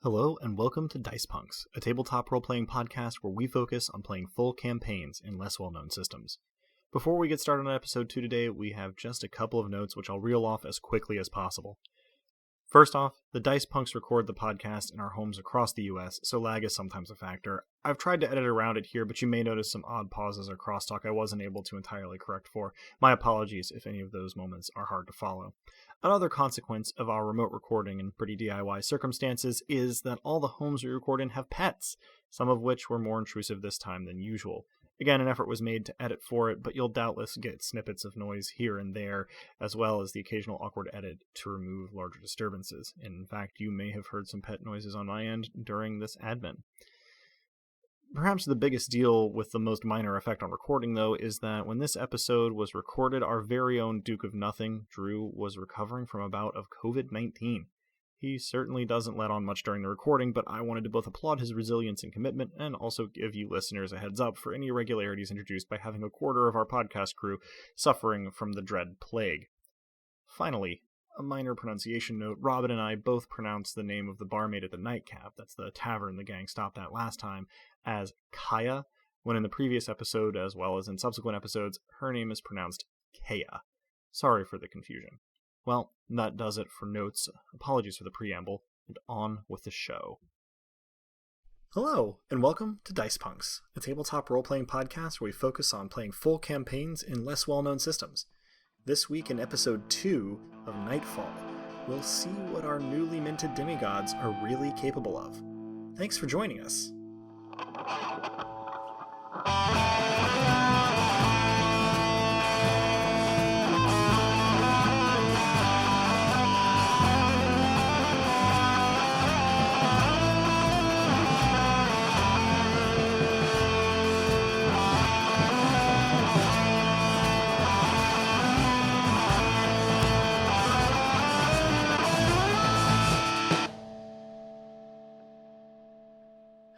Hello and welcome to Dice Punks, a tabletop role-playing podcast where we focus on playing full campaigns in less well-known systems. Before we get started on episode 2 today, we have just a couple of notes which I'll reel off as quickly as possible. First off, the Dice Punks record the podcast in our homes across the US, so lag is sometimes a factor. I've tried to edit around it here, but you may notice some odd pauses or crosstalk I wasn't able to entirely correct for. My apologies if any of those moments are hard to follow. Another consequence of our remote recording in pretty DIY circumstances is that all the homes we record in have pets, some of which were more intrusive this time than usual. Again, an effort was made to edit for it, but you'll doubtless get snippets of noise here and there, as well as the occasional awkward edit to remove larger disturbances. In fact, you may have heard some pet noises on my end during this admin. Perhaps the biggest deal with the most minor effect on recording, though, is that when this episode was recorded, our very own Duke of Nothing, Drew, was recovering from a bout of COVID-19. He certainly doesn't let on much during the recording, but I wanted to both applaud his resilience and commitment, and also give you listeners a heads up for any irregularities introduced by having a quarter of our podcast crew suffering from the dread plague. Finally, a minor pronunciation note. Robin and I both pronounced the name of the barmaid at the Nightcap, that's the tavern the gang stopped at last time, as Kaya, when in the previous episode, as well as in subsequent episodes, her name is pronounced Kaya. Sorry for the confusion. Well, that does it for notes. Apologies for the preamble, and on with the show. Hello, and welcome to Dice Punks, a tabletop role-playing podcast where we focus on playing full campaigns in less well-known systems. This week in episode 2 of Nightfall, we'll see what our newly minted demigods are really capable of. Thanks for joining us.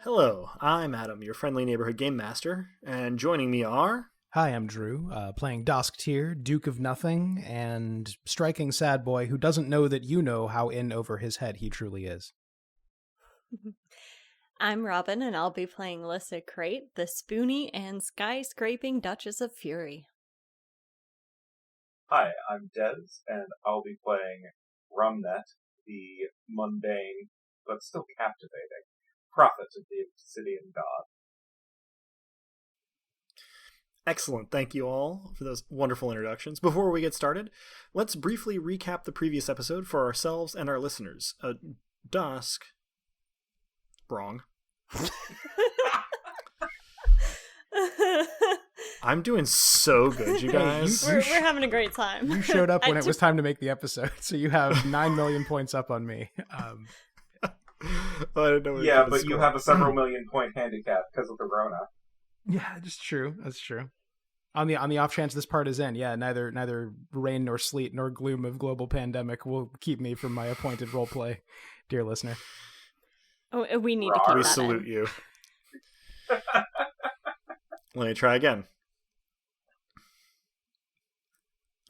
Hello, I'm Adam, your friendly neighborhood game master, and joining me are... Hi, I'm Drew, playing Dosktier, Duke of Nothing, and striking sad boy who doesn't know that you know how in over his head he truly is. I'm Robin, and I'll be playing Lissa Crate, the spoony and skyscraping Duchess of Fury. Hi, I'm Dez, and I'll be playing Rumnet, the mundane, but still captivating, prophet of the Obsidian God. Excellent. Thank you all for those wonderful introductions. Before we get started, let's briefly recap the previous episode for ourselves and our listeners. Dusk. Wrong. I'm doing so good, you guys. We're having a great time. You showed up when it was time to make the episode, so you have 9 million points up on me. I didn't know Yeah, but you have a several million point handicap because of the Rona. Yeah, that's true. That's true. On the off chance this part is in, yeah, neither rain nor sleet nor gloom of global pandemic will keep me from my appointed roleplay, dear listener. Oh, we need to keep We that salute in. you. Let me try again.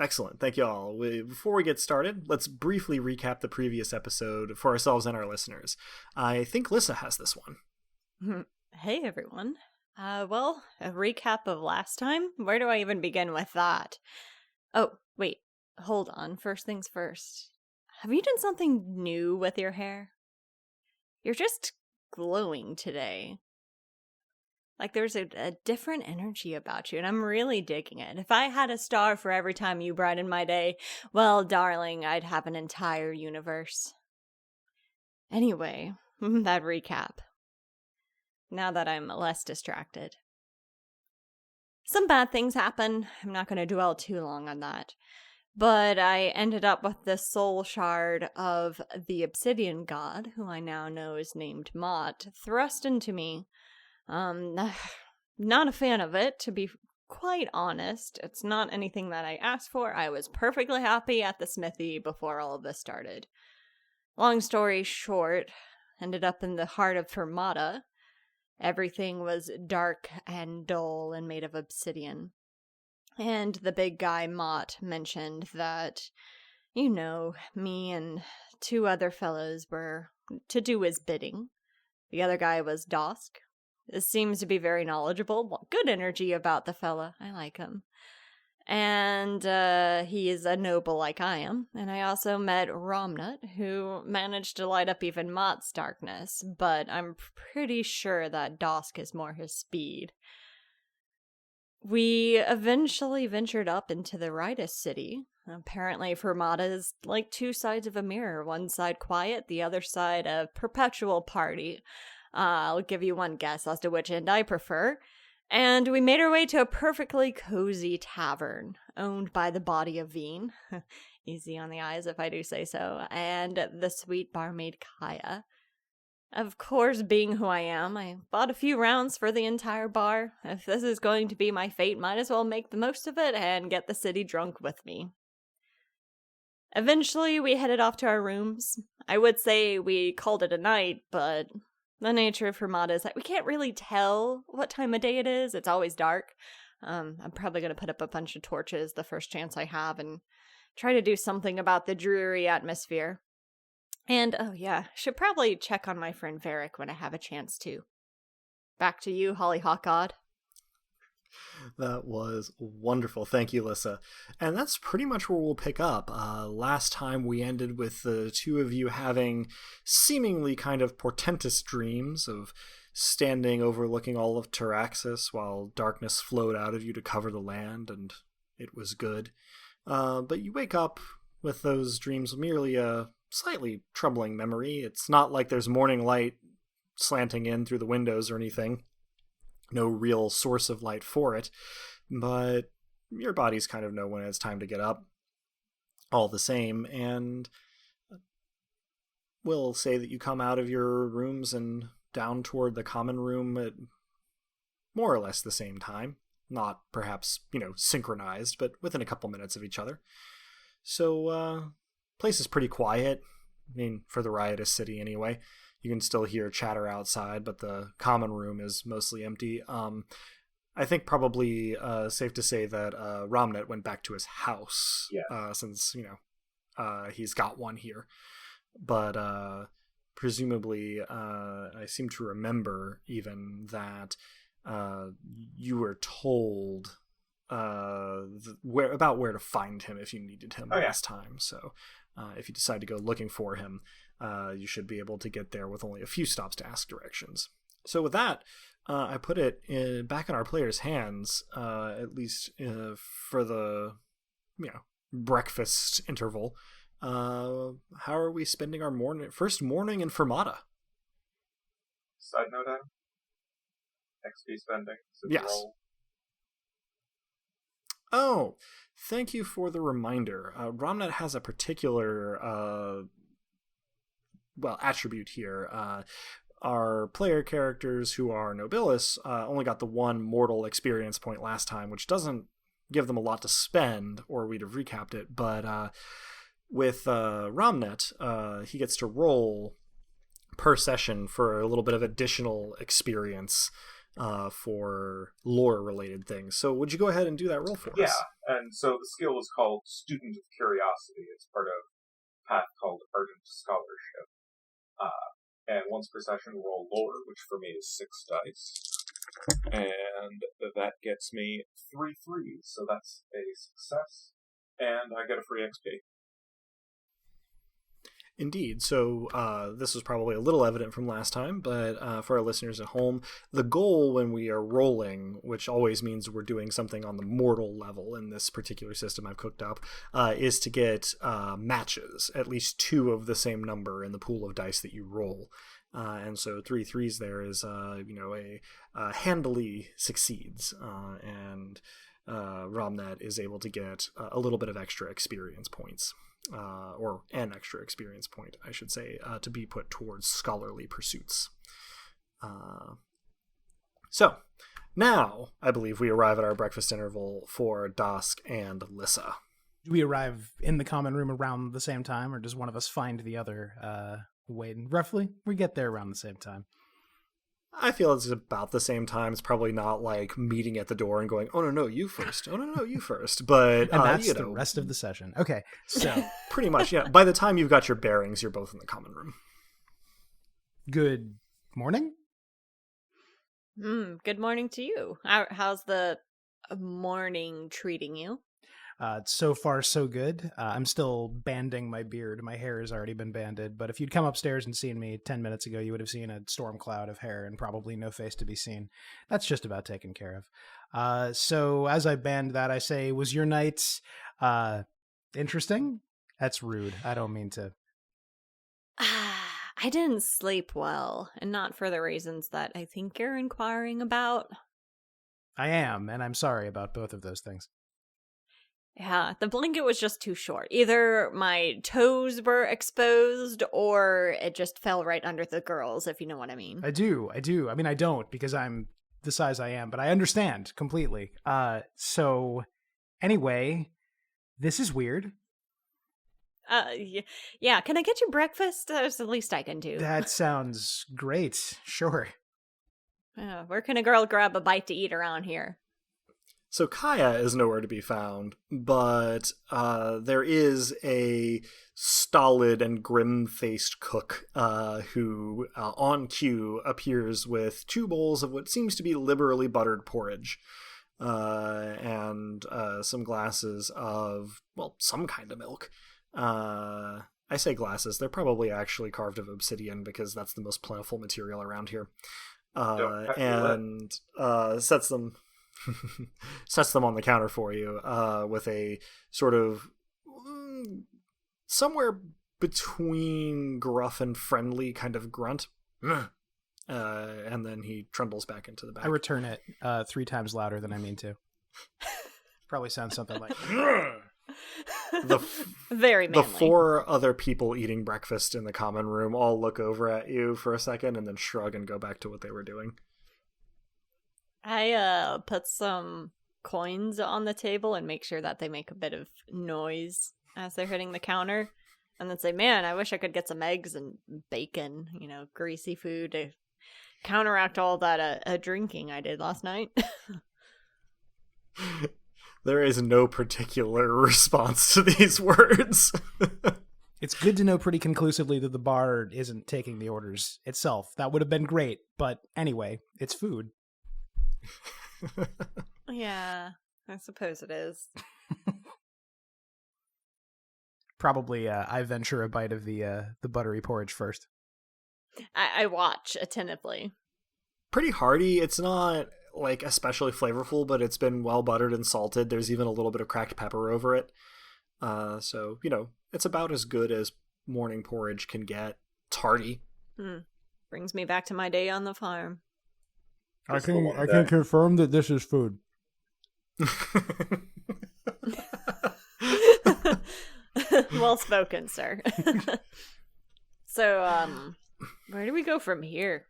Excellent. Thank you all. Before we get started, let's briefly recap the previous episode for ourselves and our listeners. I think Lissa has this one. Hey, everyone. Well, a recap of last time? Where do I even begin with that? Oh, wait. Hold on. First things first. Have you done something new with your hair? You're just glowing today. Like, there's a different energy about you, and I'm really digging it. If I had a star for every time you brighten my day, well, darling, I'd have an entire universe. Anyway, that recap. Now that I'm less distracted. Some bad things happen. I'm not going to dwell too long on that. But I ended up with the soul shard of the Obsidian God, who I now know is named Mott, thrust into me. Not a fan of it, to be quite honest. It's not anything that I asked for. I was perfectly happy at the smithy before all of this started. Long story short, ended up in the heart of Fermata. Everything was dark and dull and made of obsidian. And the big guy Mott mentioned that, me and 2 other fellows were to do his bidding. The other guy was Dosk. This seems to be very knowledgeable. Good energy about the fella. I like him. And he is a noble like I am. And I also met Romnut, who managed to light up even Mott's darkness, but I'm pretty sure that Dosk is more his speed. We eventually ventured up into the Ritus city. Apparently, Fermata is like two sides of a mirror. One side quiet, the other side a perpetual party. I'll give you one guess as to which end I prefer. And we made our way to a perfectly cozy tavern, owned by the body of Veen. Easy on the eyes if I do say so. And the sweet barmaid Kaya. Of course, being who I am, I bought a few rounds for the entire bar. If this is going to be my fate, might as well make the most of it and get the city drunk with me. Eventually, we headed off to our rooms. I would say we called it a night, but the nature of Fermata is that we can't really tell what time of day it is. It's always dark. I'm probably going to put up a bunch of torches the first chance I have and try to do something about the dreary atmosphere. And, oh yeah, should probably check on my friend Varric when I have a chance to. Back to you, Hollyhock God. That was wonderful. Thank you, Lissa. And that's pretty much where we'll pick up. Last time we ended with the two of you having seemingly kind of portentous dreams of standing overlooking all of Taraxis while darkness flowed out of you to cover the land, and it was good. But you wake up with those dreams merely a slightly troubling memory. It's not like there's morning light slanting in through the windows or anything. No real source of light for it, but your bodies kind of know when it's time to get up all the same, and we'll say that you come out of your rooms and down toward the common room at more or less the same time. Not perhaps, synchronized, but within a couple minutes of each other. So, place is pretty quiet. I mean, for the riotous city anyway. You can still hear chatter outside, but the common room is mostly empty. I think probably safe to say that Romnet went back to his house, since, he's got one here. But presumably, I seem to remember even that you were told where to find him if you needed him last time. So if you decide to go looking for him, you should be able to get there with only a few stops to ask directions. So with that, I put it back in our players' hands, at least for the breakfast interval. How are we spending our first morning in Fermata? Side note, Adam? XP spending? Yes. Roll. Oh, thank you for the reminder. Romnet has a particular attribute here. Our player characters who are Nobilis only got the one mortal experience point last time, which doesn't give them a lot to spend, or we'd have recapped it. But with Romnet, he gets to roll per session for a little bit of additional experience for lore-related things. So would you go ahead and do that roll for us? Yeah, and so the skill is called Student of Curiosity. It's part of a path called Ardent Scholarship. And once per session, roll lore, which for me is 6 dice. And that gets me 3 threes, so that's a success. And I get a free XP. Indeed. So this was probably a little evident from last time, but for our listeners at home, the goal when we are rolling, which always means we're doing something on the mortal level in this particular system I've cooked up, is to get matches, at least 2 of the same number in the pool of dice that you roll. And so 3 threes there is, handily succeeds, and Romnet is able to get a little bit of extra experience points. Or an extra experience point, I should say, to be put towards scholarly pursuits. So, now, I believe we arrive at our breakfast interval for Dosk and Lissa. Do we arrive in the common room around the same time, or does one of us find the other waiting? Roughly, we get there around the same time. I feel it's about the same time. It's probably not like meeting at the door and going, "Oh no, you first. Oh no, you first." But and that's the rest of the session. Okay, so pretty much, yeah. By the time you've got your bearings, you're both in the common room. Good morning? Good morning to you. How's the morning treating you? So far, so good. I'm still banding my beard. My hair has already been banded, but if you'd come upstairs and seen me 10 minutes ago, you would have seen a storm cloud of hair and probably no face to be seen. That's just about taken care of. So as I band that, I say, was your night interesting? That's rude. I don't mean to. I didn't sleep well, and not for the reasons that I think you're inquiring about. I am, and I'm sorry about both of those things. Yeah, the blanket was just too short. Either my toes were exposed, or it just fell right under the girls, if you know what I mean. I do. I mean, I don't, because I'm the size I am, but I understand completely. So, anyway, this is weird. Yeah, can I get you breakfast? That's the least I can do. That sounds great. Sure. Where can a girl grab a bite to eat around here? So Kaya is nowhere to be found, but there is a stolid and grim-faced cook who, on cue, appears with 2 bowls of what seems to be liberally buttered porridge and some glasses of, well, some kind of milk. I say glasses. They're probably actually carved of obsidian because that's the most plentiful material around here. And sets them on the counter for you with a sort of somewhere between gruff and friendly kind of grunt. And then he trundles back into the bag. I return it 3 times louder than I mean to. Probably sounds something like... Very manly. The 4 other people eating breakfast in the common room all look over at you for a second and then shrug and go back to what they were doing. I put some coins on the table and make sure that they make a bit of noise as they're hitting the counter. And then say, man, I wish I could get some eggs and bacon, greasy food to counteract all that drinking I did last night. There is no particular response to these words. It's good to know pretty conclusively that the bar isn't taking the orders itself. That would have been great, but anyway, it's food. Yeah, I suppose it is. Probably I venture a bite of the buttery porridge first. I watch attentively. Pretty hearty. It's not like especially flavorful, but it's been well buttered and salted. There's even a little bit of cracked pepper over it. So, it's about as good as morning porridge can get. It's hearty. Brings me back to my day on the farm. I can confirm that this is food. Well spoken, sir. So, where do we go from here?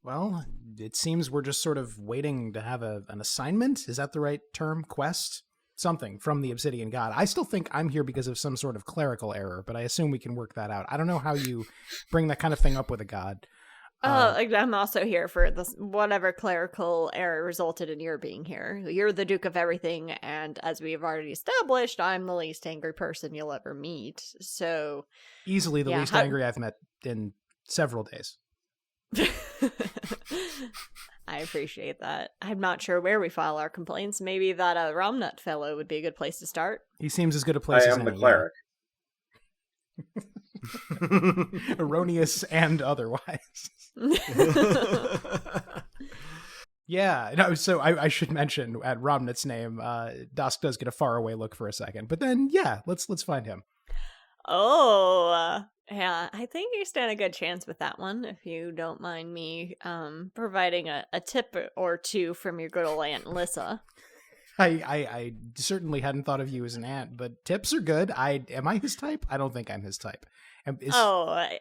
Well, it seems we're just sort of waiting to have an assignment. Is that the right term? Quest? Something from the Obsidian God. I still think I'm here because of some sort of clerical error, but I assume we can work that out. I don't know how you bring that kind of thing up with a god. I'm also here for this whatever clerical error resulted in your being here. You're the Duke of everything, and as we've already established, I'm the least angry person you'll ever meet. So easily the least angry I've met in several days. I appreciate that. I'm not sure where we file our complaints. Maybe that Romnut fellow would be a good place to start. He seems as good a place as any. I am the cleric. Erroneous and otherwise. Yeah, no, so I should mention at Romnut's name, Dusk does get a faraway look for a second, but then let's find him. Oh, yeah, I think you stand a good chance with that one, if you don't mind me providing a tip or two from your good old Aunt Lissa. I certainly hadn't thought of you as an aunt, but tips are good. Am I his type? I don't think I'm his type.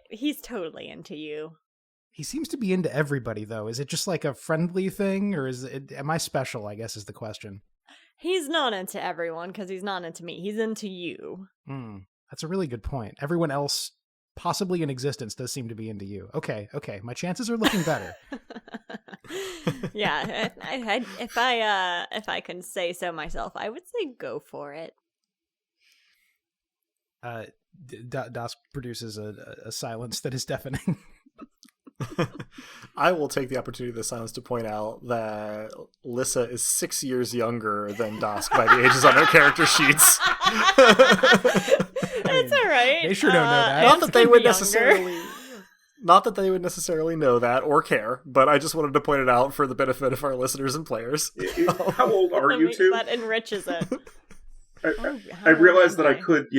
He's totally into you. He seems to be into everybody, though. Is it just like a friendly thing, or am I special, I guess is the question. He's not into everyone, because he's not into me. He's into you. That's a really good point. Everyone else possibly in existence does seem to be into you. Okay. My chances are looking better. Yeah, if I can say so myself, I would say go for it. Dusk produces a silence that is deafening. I will take the opportunity of the silence to point out that Lissa is 6 years younger than Dosk by the ages on their character sheets. That's all right. They sure don't know that. Not that they would younger. necessarily... Not that they would necessarily know that or care, but I just wanted to point it out for the benefit of our listeners and players. How old are you two? That enriches it. I realized that I could,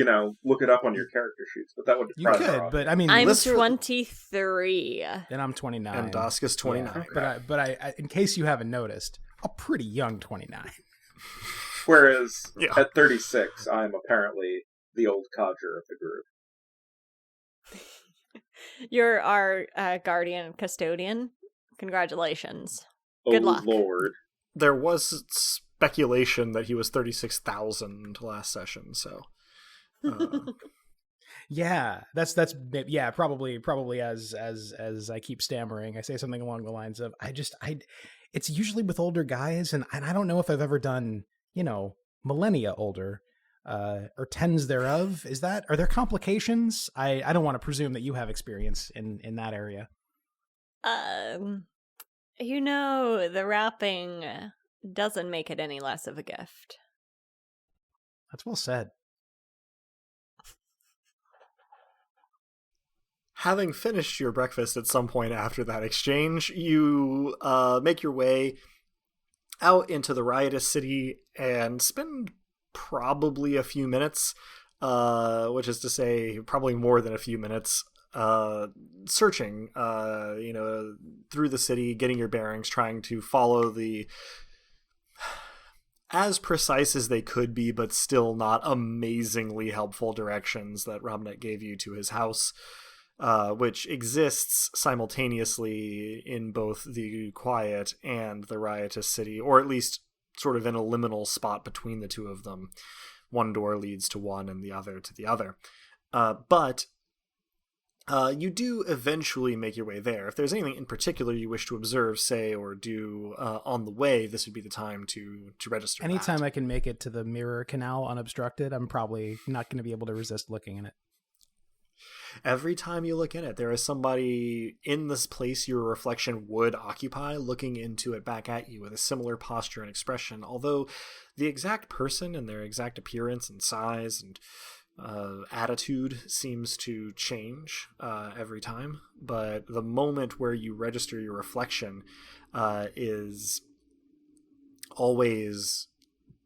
look it up on your character sheets, but that would You deprive could, our but I mean, I'm Lissa- 23. and I'm 29. And Dosk is 29. Yeah, but I, in case you haven't noticed, a pretty young 29. Whereas Yeah. at 36, I'm apparently the old codger of the group. You're our guardian and custodian. Congratulations. Oh, Good luck. Lord. There was speculation that he was 36,000 last session, so... Yeah, that's probably as I keep stammering, I say something along the lines of it's usually with older guys, and I don't know if I've ever done millennia older or tens thereof. Are there complications? I don't want to presume that you have experience in that area. The wrapping doesn't make it any less of a gift. That's well said. Having finished your breakfast at some point after that exchange, you make your way out into the riotous city and spend probably a few minutes, which is to say probably more than a few minutes, searching, through the city, getting your bearings, trying to follow the as precise as they could be, but still not amazingly helpful directions that Robnet gave you to his house, which exists simultaneously in both the quiet and the riotous city, or at least sort of in a liminal spot between the two of them. One door leads to one and the other to the other. But you do eventually make your way there. If there's anything in particular you wish to observe, say, or do on the way, this would be the time to register. Anytime I can make it to the mirror canal unobstructed, I'm probably not going to be able to resist looking in it. Every time you look in it, there is somebody in this place your reflection would occupy, looking into it back at you with a similar posture and expression, although the exact person and their exact appearance and size and attitude seems to change every time. But the moment where you register your reflection is always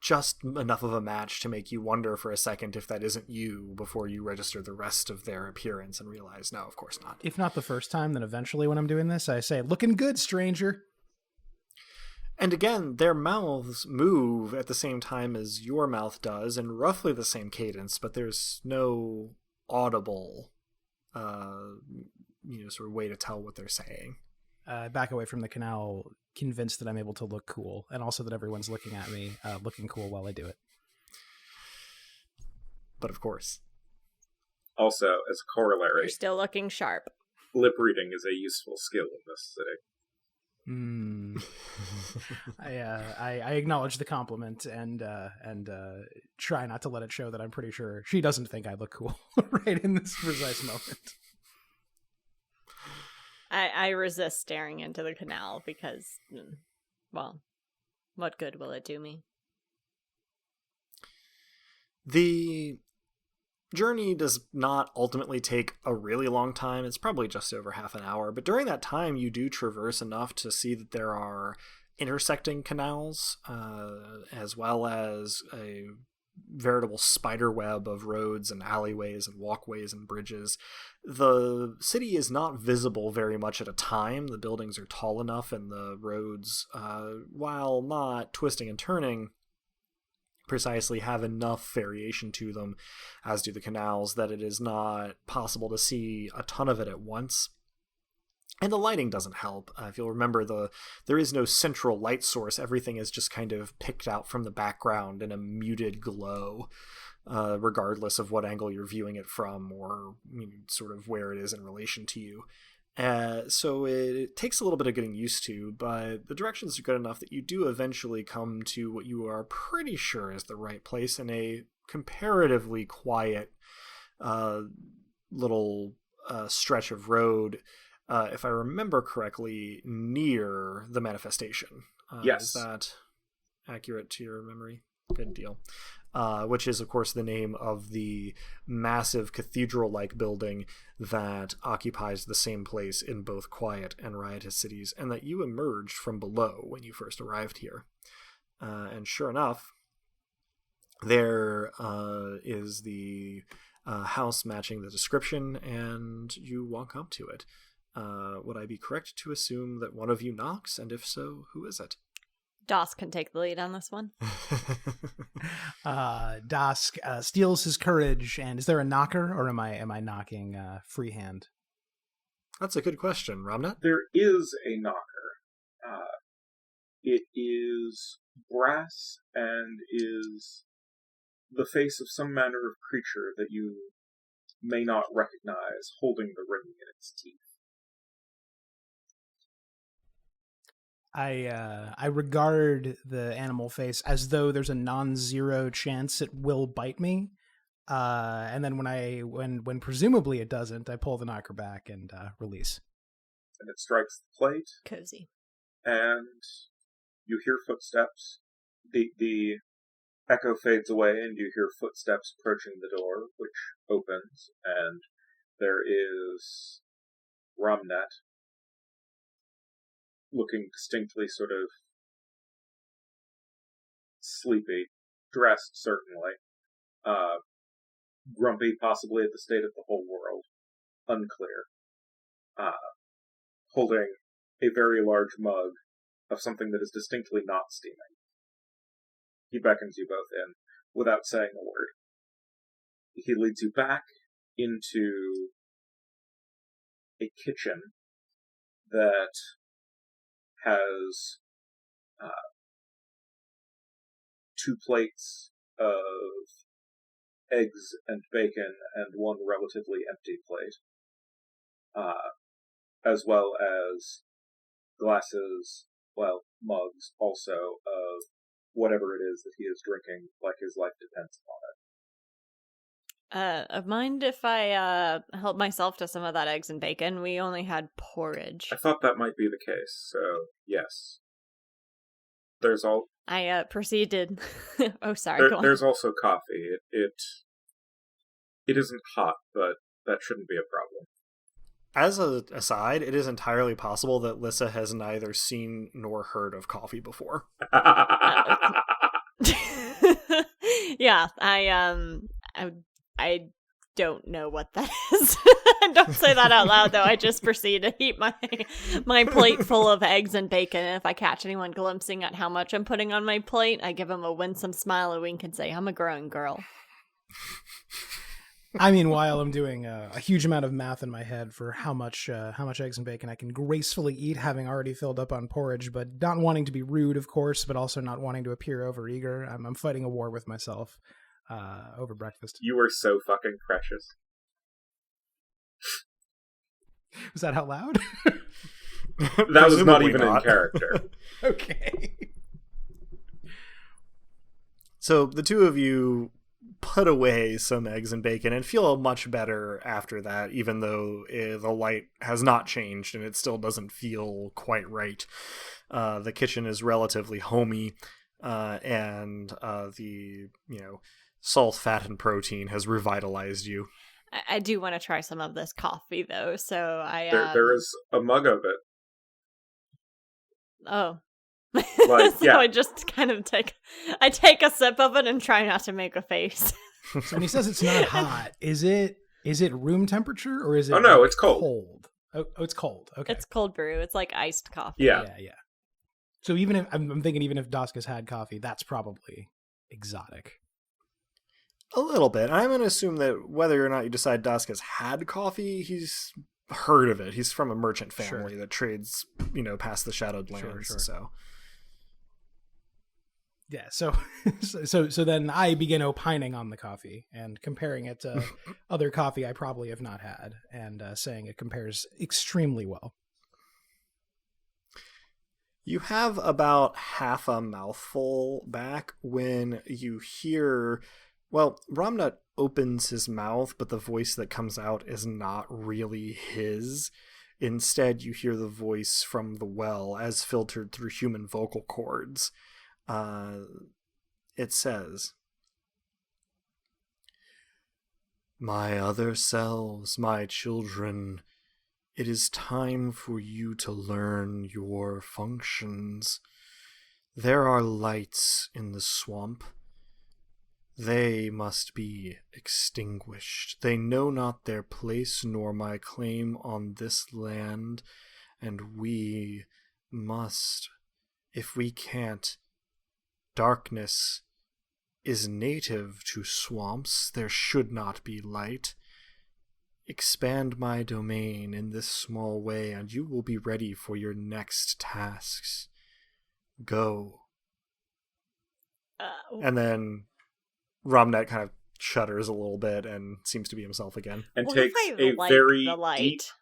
just enough of a match to make you wonder for a second if that isn't you before you register the rest of their appearance and realize, no, of course not. If not the first time, then eventually when I'm doing this, I say, "Looking good, stranger." And again, their mouths move at the same time as your mouth does, in roughly the same cadence, but there's no audible sort of way to tell what they're saying. Back away from the canal, convinced that I'm able to look cool, and also that everyone's looking at me, looking cool while I do it. But of course. Also, as a corollary, You're still looking sharp. lip reading is a useful skill in this city. I acknowledge the compliment and try not to let it show that I'm pretty sure she doesn't think I look cool right in this precise moment. I resist staring into the canal because, well, what good will it do me? The journey does not ultimately take a really long time. It's probably just over half an hour, but during that time you do traverse enough to see that there are intersecting canals, as well as a veritable spider web of roads and alleyways and walkways and bridges. The city is not visible very much at a time. The buildings are tall enough and the roads, while not twisting and turning precisely, have enough variation to them, as do the canals, that it is not possible to see a ton of it at once. And the lighting doesn't help. If you'll remember, there is no central light source. Everything is just kind of picked out from the background in a muted glow, regardless of what angle you're viewing it from or sort of where it is in relation to you. So it takes a little bit of getting used to, but the directions are good enough that you do eventually come to what you are pretty sure is the right place in a comparatively quiet little stretch of road if I remember correctly, near the manifestation. Yes. Is that accurate to your memory? Good deal. Which is, of course, the name of the massive cathedral-like building that occupies the same place in both quiet and riotous cities, and that you emerged from below when you first arrived here. And sure enough, there is the house matching the description, and you walk up to it. Would I be correct to assume that one of you knocks, and if so, who is it? Dosk can take the lead on this one. Dosk steals his courage, and is there a knocker, or am I knocking freehand? That's a good question, Ramnat. There is a knocker. It is brass and is the face of some manner of creature that you may not recognize, holding the ring in its teeth. I regard the animal face as though there's a non-zero chance it will bite me, and then when presumably it doesn't, I pull the knocker back and release. And it strikes the plate, Cozy. and you hear footsteps. The echo fades away, and you hear footsteps approaching the door, which opens, and there is Ramnat, looking distinctly sort of sleepy, dressed certainly, grumpy possibly at the state of the whole world, unclear, holding a very large mug of something that is distinctly not steaming. He beckons you both in without saying a word. He leads you back into a kitchen that has 2 plates of eggs and bacon and 1 relatively empty plate, as well as glasses, mugs also of whatever it is that he is drinking, like his life depends upon it. Mind if I help myself to some of that eggs and bacon? We only had porridge. I thought that might be the case, so yes. There's all. I proceeded. Oh, sorry. Go on. There's also coffee. It isn't hot, but that shouldn't be a problem. As an aside, it is entirely possible that Lissa has neither seen nor heard of coffee before. Yeah, I don't know what that is. Don't say that out loud, though. I just proceed to eat my plate full of eggs and bacon, and if I catch anyone glimpsing at how much I'm putting on my plate, I give them a winsome smile, a wink, and say, I'm a grown girl. I mean, while I'm doing a huge amount of math in my head for how much eggs and bacon I can gracefully eat, having already filled up on porridge, but not wanting to be rude, of course, but also not wanting to appear overeager. I'm fighting a war with myself over breakfast. You are so fucking precious. Was that out loud? That was not even in character. Okay. So the two of you put away some eggs and bacon and feel much better after that, even though the light has not changed and it still doesn't feel quite right. The kitchen is relatively homey, and the salt, fat, and protein has revitalized you. I do want to try some of this coffee, though, so I... There is a mug of it. Oh. Like, so yeah. I just kind of take a sip of it and try not to make a face. So when he says it's not hot, is it room temperature or is it? Oh no, it's cold. Oh, it's cold. Okay, It's cold brew. It's like iced coffee. Yeah. So even if I'm thinking, even if Dosk has had coffee, that's probably exotic. A little bit. I'm going to assume that whether or not you decide Dosk has had coffee, he's heard of it. He's from a merchant family that trades, past the Shadowed Lands. Sure. So. Yeah, so then I begin opining on the coffee and comparing it to other coffee I probably have not had, and saying it compares extremely well. You have about half a mouthful back when you hear, Ramnat opens his mouth, but the voice that comes out is not really his. Instead, you hear the voice from the well as filtered through human vocal cords. It says, "My other selves, my children, it is time for you to learn your functions. There are lights in the swamp. They must be extinguished. They know not their place nor my claim on this land, and we must, if we can't. Darkness is native to swamps. There should not be light. Expand my domain in this small way, and you will be ready for your next tasks. Go." And then Romnet kind of shudders a little bit and seems to be himself again. And What takes if I a like very the light?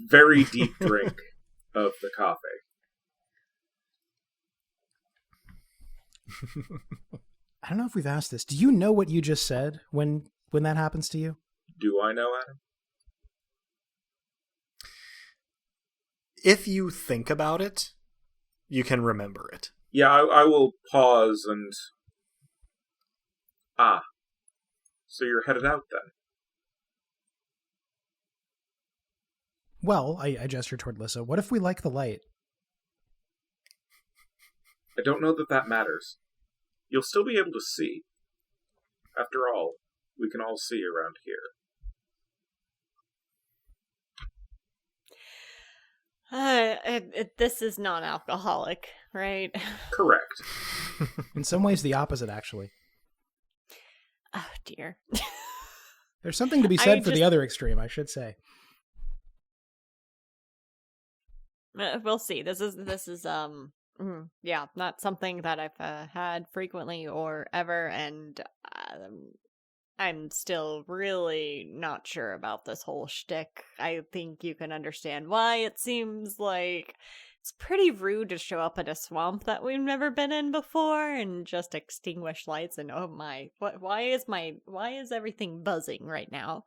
very deep drink of the coffee. I don't know if we've asked this. Do you know what you just said when that happens to you? Do I know, Adam? If you think about it, you can remember it. Yeah, I will pause and... Ah. So you're headed out then? Well, I gesture toward Lissa. What if we like the light? I don't know that matters. You'll still be able to see. After all, we can all see around here. This is non-alcoholic, right? Correct. In some ways, the opposite, actually. Oh, dear. There's something to be said for the other extreme, I should say. We'll see. This is not something that I've had frequently or ever, and I'm still really not sure about this whole shtick. I think you can understand why. It seems like it's pretty rude to show up at a swamp that we've never been in before and just extinguish lights and oh my, why is everything buzzing right now?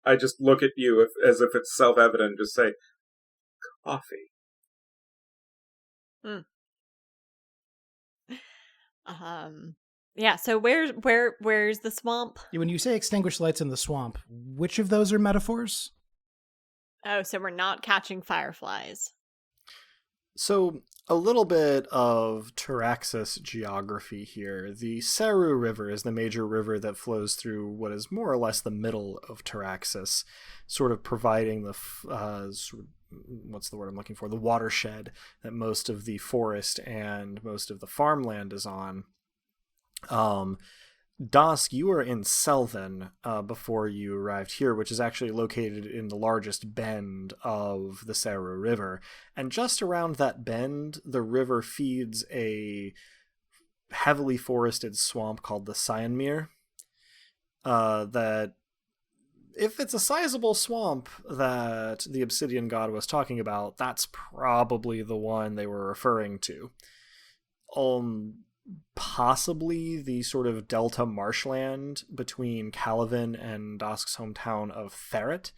I just look at you as if it's self-evident, just say, coffee. Yeah, so where's the swamp? When you say extinguish lights in the swamp, which of those are metaphors? Oh, so we're not catching fireflies. So, a little bit of Taraxis geography here. The Saru River is the major river that flows through what is more or less the middle of Taraxis, sort of providing the, what's the word I'm looking for? The watershed that most of the forest and most of the farmland is on. Dosk, you were in Selvin before you arrived here, which is actually located in the largest bend of the Saru River. And just around that bend, the river feeds a heavily forested swamp called the Cyanmere. That, if it's a sizable swamp that the Obsidian God was talking about, that's probably the one they were referring to. Possibly the sort of delta marshland between Calavin and Dosk's hometown of Ferret,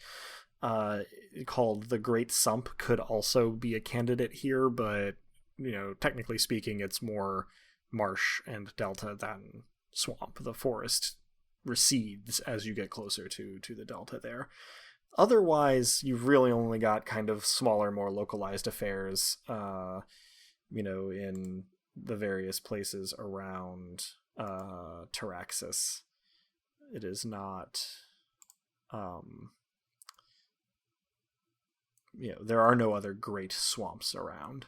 called the Great Sump, could also be a candidate here, but, technically speaking, it's more marsh and delta than swamp. The forest recedes as you get closer to the delta there. Otherwise, you've really only got kind of smaller, more localized affairs, in the various places around Taraxis. It is not, there are no other great swamps around.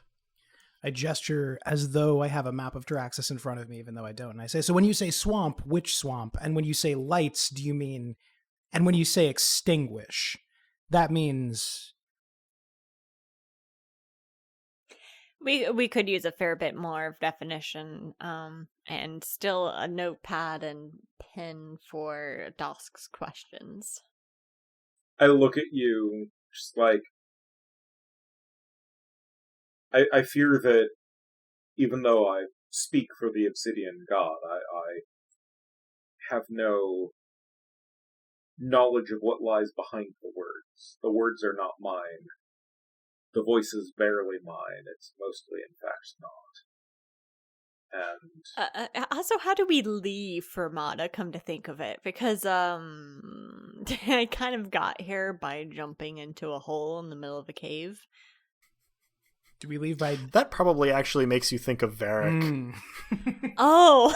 I gesture as though I have a map of Taraxis in front of me, even though I don't. And I say, so when you say swamp, which swamp? And when you say lights, do you mean... And when you say extinguish, that means... We could use a fair bit more of definition, and still a notepad and pen for Dosk's questions. I look at you, just like... I fear that even though I speak for the Obsidian God, I have no knowledge of what lies behind the words. The words are not mine. The voice is barely mine. It's mostly, in fact, not. And Also, how do we leave Fermata, come to think of it? Because, I kind of got here by jumping into a hole in the middle of a cave. Do we leave by... That probably actually makes you think of Varric. Oh!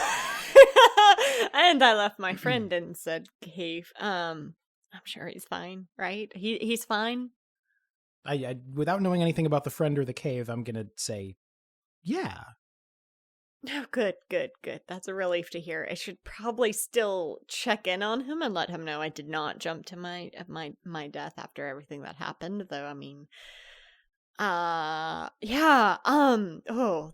And I left my friend in said cave. I'm sure he's fine, right? He's fine? I without knowing anything about the friend or the cave, I'm gonna say, yeah. Oh, good. That's a relief to hear. I should probably still check in on him and let him know I did not jump to my death after everything that happened. Though, I mean, yeah.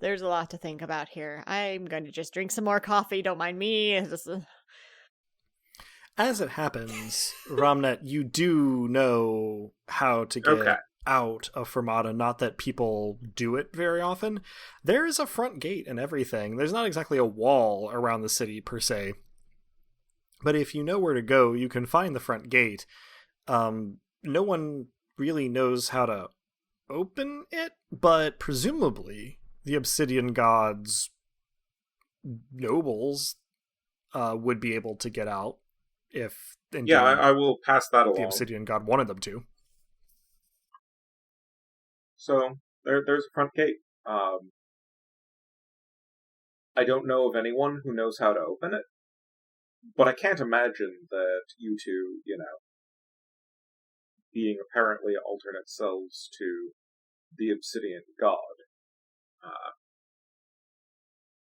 There's a lot to think about here. I'm going to just drink some more coffee. Don't mind me. As it happens, Ramnet, you do know how to get out of Fermata. Not that people do it very often. There is a front gate and everything. There's not exactly a wall around the city per se, but if you know where to go, you can find the front gate. No one really knows how to open it, but presumably the Obsidian Gods' nobles would be able to get out if indeed I will pass that along. The Obsidian God wanted them to. So there's a front gate. I don't know of anyone who knows how to open it, but I can't imagine that you two, being apparently alternate selves to the Obsidian God,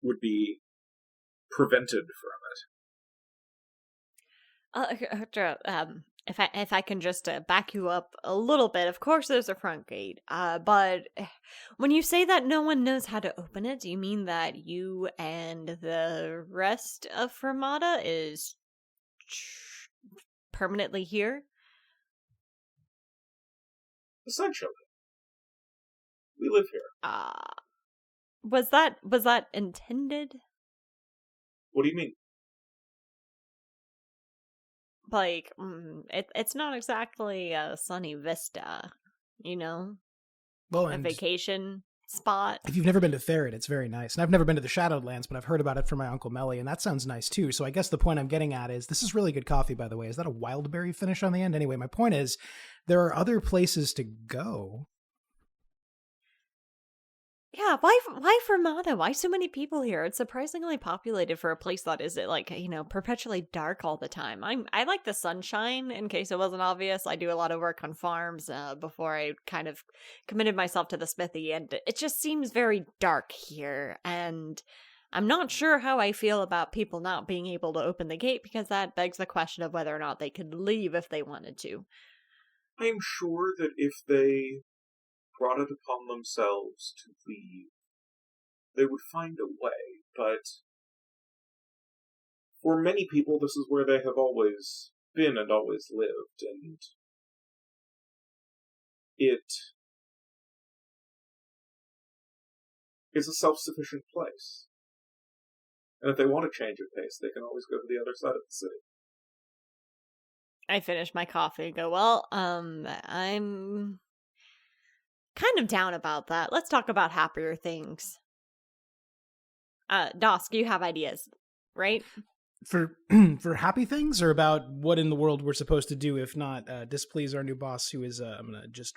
would be prevented from it. If I can just back you up a little bit, of course there's a front gate. But when you say that no one knows how to open it, do you mean that you and the rest of Fermata is permanently here? Essentially. We live here. Was that intended? What do you mean? Like, it's not exactly a sunny vista, Well, a vacation spot. If you've never been to Therid, it's very nice. And I've never been to the Shadowlands, but I've heard about it from my Uncle Melly, and that sounds nice too. So I guess the point I'm getting at is, this is really good coffee, by the way. Is that a wildberry finish on the end? Anyway, my point is, there are other places to go. Yeah, why Fermata? Why so many people here? It's surprisingly populated for a place that is perpetually dark all the time. I like the sunshine, in case it wasn't obvious. I do a lot of work on farms before I kind of committed myself to the smithy, and it just seems very dark here, and I'm not sure how I feel about people not being able to open the gate, because that begs the question of whether or not they could leave if they wanted to. I'm sure that if they brought it upon themselves to leave, they would find a way, but for many people this is where they have always been and always lived, and it is a self-sufficient place. And if they want to change of pace, they can always go to the other side of the city. I finish my coffee and go, well, I'm kind of down about that. Let's talk about happier things. Dosk, you have ideas, right? For happy things, or about what in the world we're supposed to do if not displease our new boss, who is, I'm going to just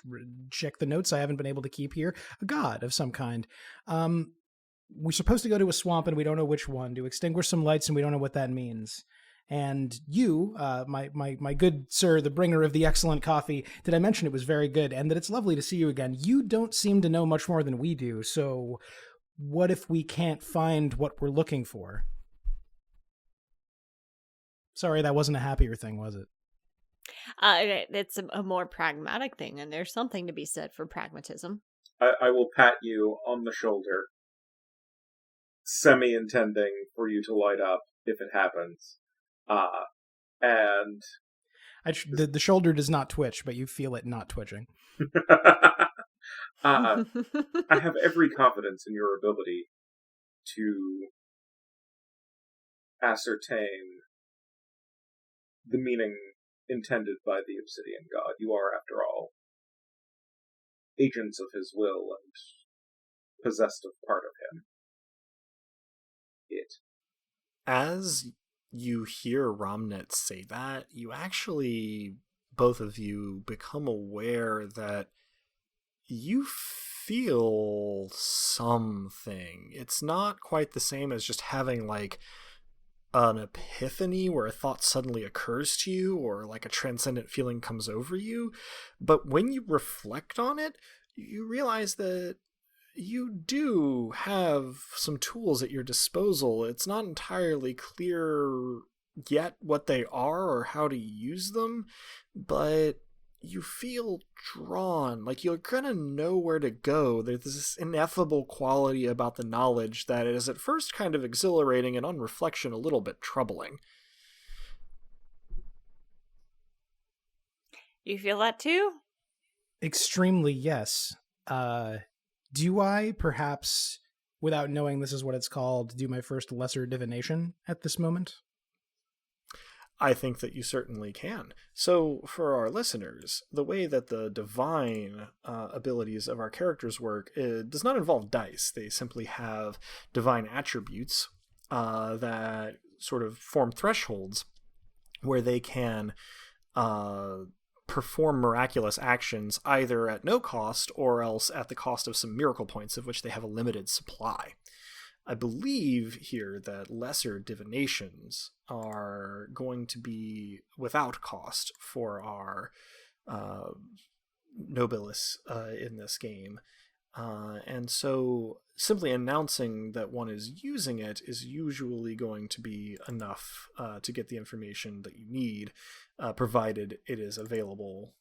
check the notes I haven't been able to keep here, a god of some kind. We're supposed to go to a swamp and we don't know which one, to extinguish some lights and we don't know what that means. And you, my good sir, the bringer of the excellent coffee, did I mention it was very good and that it's lovely to see you again? You don't seem to know much more than we do, so what if we can't find what we're looking for? Sorry, that wasn't a happier thing, was it? It's a more pragmatic thing, and there's something to be said for pragmatism. I will pat you on the shoulder, semi-intending for you to light up if it happens. And the shoulder does not twitch, but you feel it not twitching. I have every confidence in your ability to ascertain the meaning intended by the Obsidian God. You are, after all, agents of his will and possessed of part of him. As you hear Romnet say that, you actually, both of you, become aware that you feel something. It's not quite the same as just having, like, an epiphany where a thought suddenly occurs to you or like a transcendent feeling comes over you, but when you reflect on it, you realize that you do have some tools at your disposal. It's not entirely clear yet what they are or how to use them, but you feel drawn, like you're gonna know where to go. There's this ineffable quality about the knowledge that is at first kind of exhilarating and on reflection a little bit troubling. You feel that too? Extremely, yes. Do I, perhaps, without knowing this is what it's called, do my first lesser divination at this moment? I think that you certainly can. So, for our listeners, the way that the divine abilities of our characters work, it does not involve dice. They simply have divine attributes that sort of form thresholds where they can perform miraculous actions either at no cost or else at the cost of some miracle points, of which they have a limited supply. I believe here that lesser divinations are going to be without cost for our Nobilis in this game. And so simply announcing that one is using it is usually going to be enough to get the information that you need, provided it is available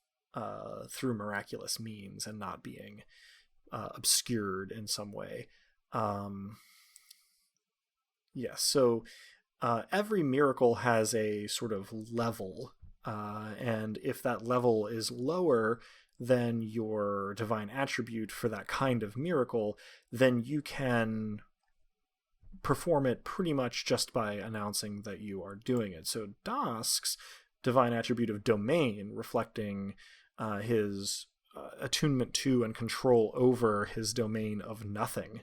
through miraculous means and not being obscured in some way. Yes, so every miracle has a sort of level, and if that level is lower than your divine attribute for that kind of miracle, then you can perform it pretty much just by announcing that you are doing it. So Dosk's divine attribute of domain, reflecting his attunement to and control over his domain of nothing,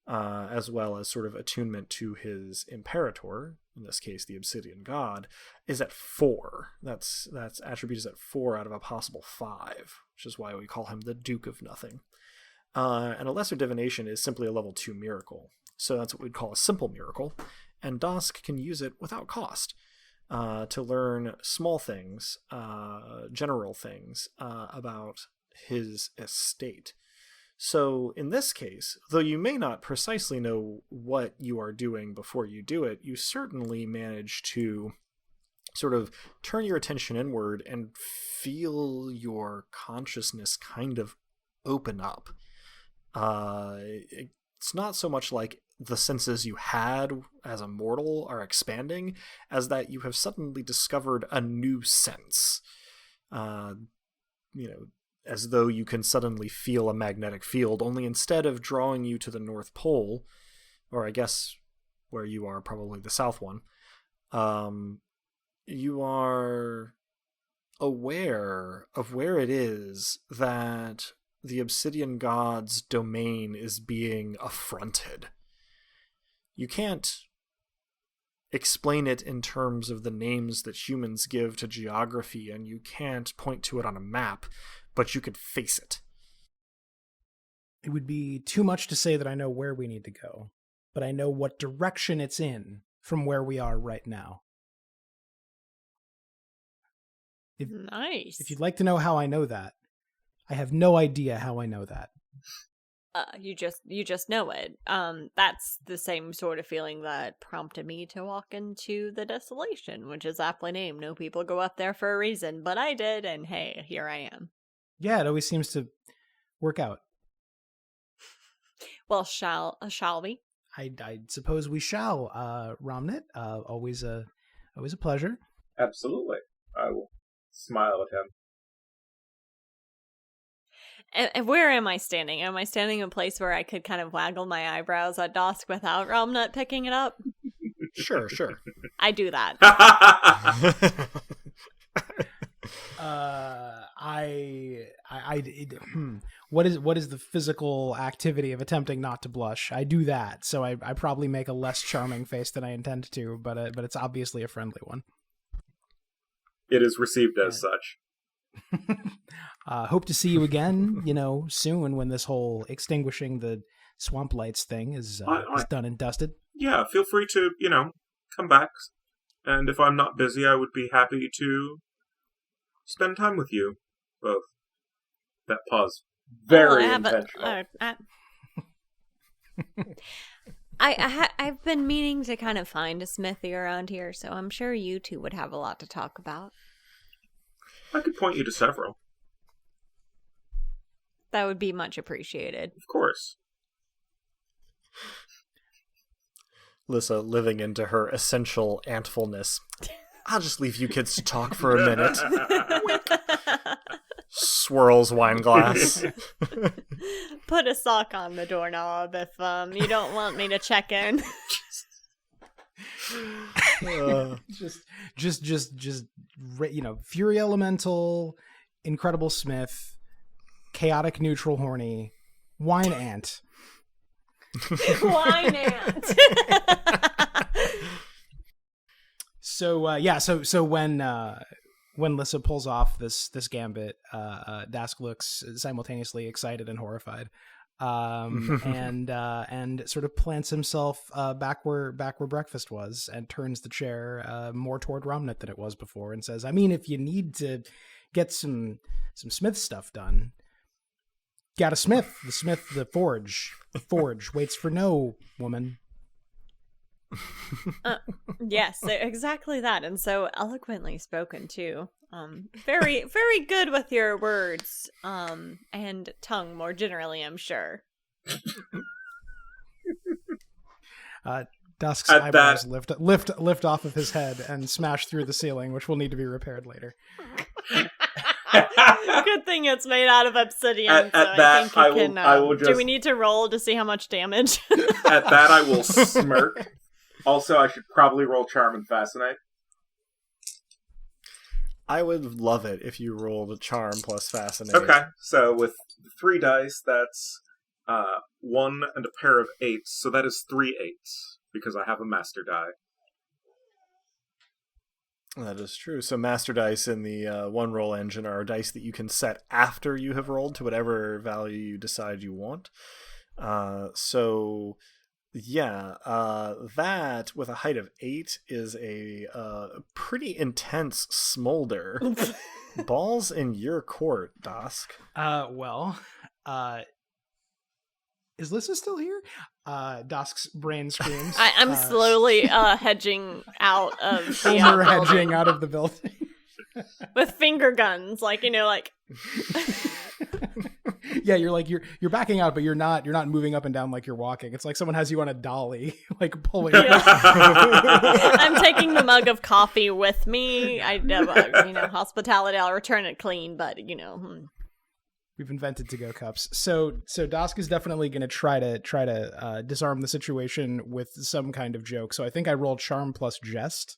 as well as sort of attunement to his imperator, in this case the Obsidian God, is at 4. That's attribute is at 4 out of a possible 5, which is why we call him the Duke of Nothing. And a lesser divination is simply a level 2 miracle. So that's what we'd call a simple miracle, and Dosk can use it without cost to learn small things, general things about his estate. So in this case, though you may not precisely know what you are doing before you do it, you certainly manage to sort of turn your attention inward and feel your consciousness kind of open up. It's not so much like the senses you had as a mortal are expanding as that you have suddenly discovered a new sense. As though you can suddenly feel a magnetic field, only instead of drawing you to the North Pole, or I guess where you are, probably the South one, you are aware of where it is that the Obsidian God's domain is being affronted. You can't explain it in terms of the names that humans give to geography, and you can't point to it on a map, but you could face it. It would be too much to say that I know where we need to go, but I know what direction it's in from where we are right now. Nice. If you'd like to know how I know that, I have no idea how I know that. You just know it. That's the same sort of feeling that prompted me to walk into the Desolation, which is aptly named. No people go up there for a reason, but I did, and hey, here I am. Yeah, it always seems to work out. Well, shall we? I suppose we shall, Romnet. Always a pleasure. Absolutely. I will smile at him. And where am I standing? Am I standing in a place where I could kind of waggle my eyebrows at Dosk without Romnet picking it up? Sure. I do that. What is the physical activity of attempting not to blush? I do that, so I probably make a less charming face than I intend to, but it's obviously a friendly one. It is received as such. Hope to see you again, soon when this whole extinguishing the swamp lights thing is done and dusted. Yeah, feel free to, come back. And if I'm not busy, I would be happy to spend time with you both. That pause. Very intentional. I've been meaning to kind of find a smithy around here, so I'm sure you two would have a lot to talk about. I could point you to several. That would be much appreciated. Of course. Lissa living into her essential antfulness. I'll just leave you kids to talk for a minute. Swirls wine glass. Put a sock on the doorknob if you don't want me to check in. Just Fury Elemental, Incredible Smith, Chaotic Neutral Horny, Wine Ant. Wine Ant. So when Lissa pulls off this gambit, Dask looks simultaneously excited and horrified, and sort of plants himself back where breakfast was, and turns the chair more toward Romnut than it was before, and says, "I mean, if you need to get some smith stuff done, got a smith. The forge waits for no woman." Yes, exactly that, and so eloquently spoken too. Very, very good with your words, and tongue more generally, I'm sure. Dusk's eyebrows lift off of his head and smash through the ceiling, which will need to be repaired later. Good thing it's made out of obsidian. I will just... Do we need to roll to see how much damage? At that, I will smirk. Also, I should probably roll Charm and Fascinate. I would love it if you rolled a Charm plus Fascinate. Okay, so with 3 dice, that's 1 and a pair of 8s, so that is 3 8s, because I have a Master Die. That is true. So Master Dice in the one roll engine are dice that you can set after you have rolled to whatever value you decide you want. That with a height of 8 is a pretty intense smolder. Balls in your court, Dask. Is Lissa still here? Dask's brain screams. I'm slowly hedging out of the Homer hedging out of the building. With finger guns, Yeah, you're backing out, but you're not moving up and down like you're walking. It's like someone has you on a dolly, pulling. I'm taking the mug of coffee with me. I hospitality. I'll return it clean, but We've invented to-go cups. So Dask is definitely going to try to disarm the situation with some kind of joke. So I think I rolled Charm plus Jest.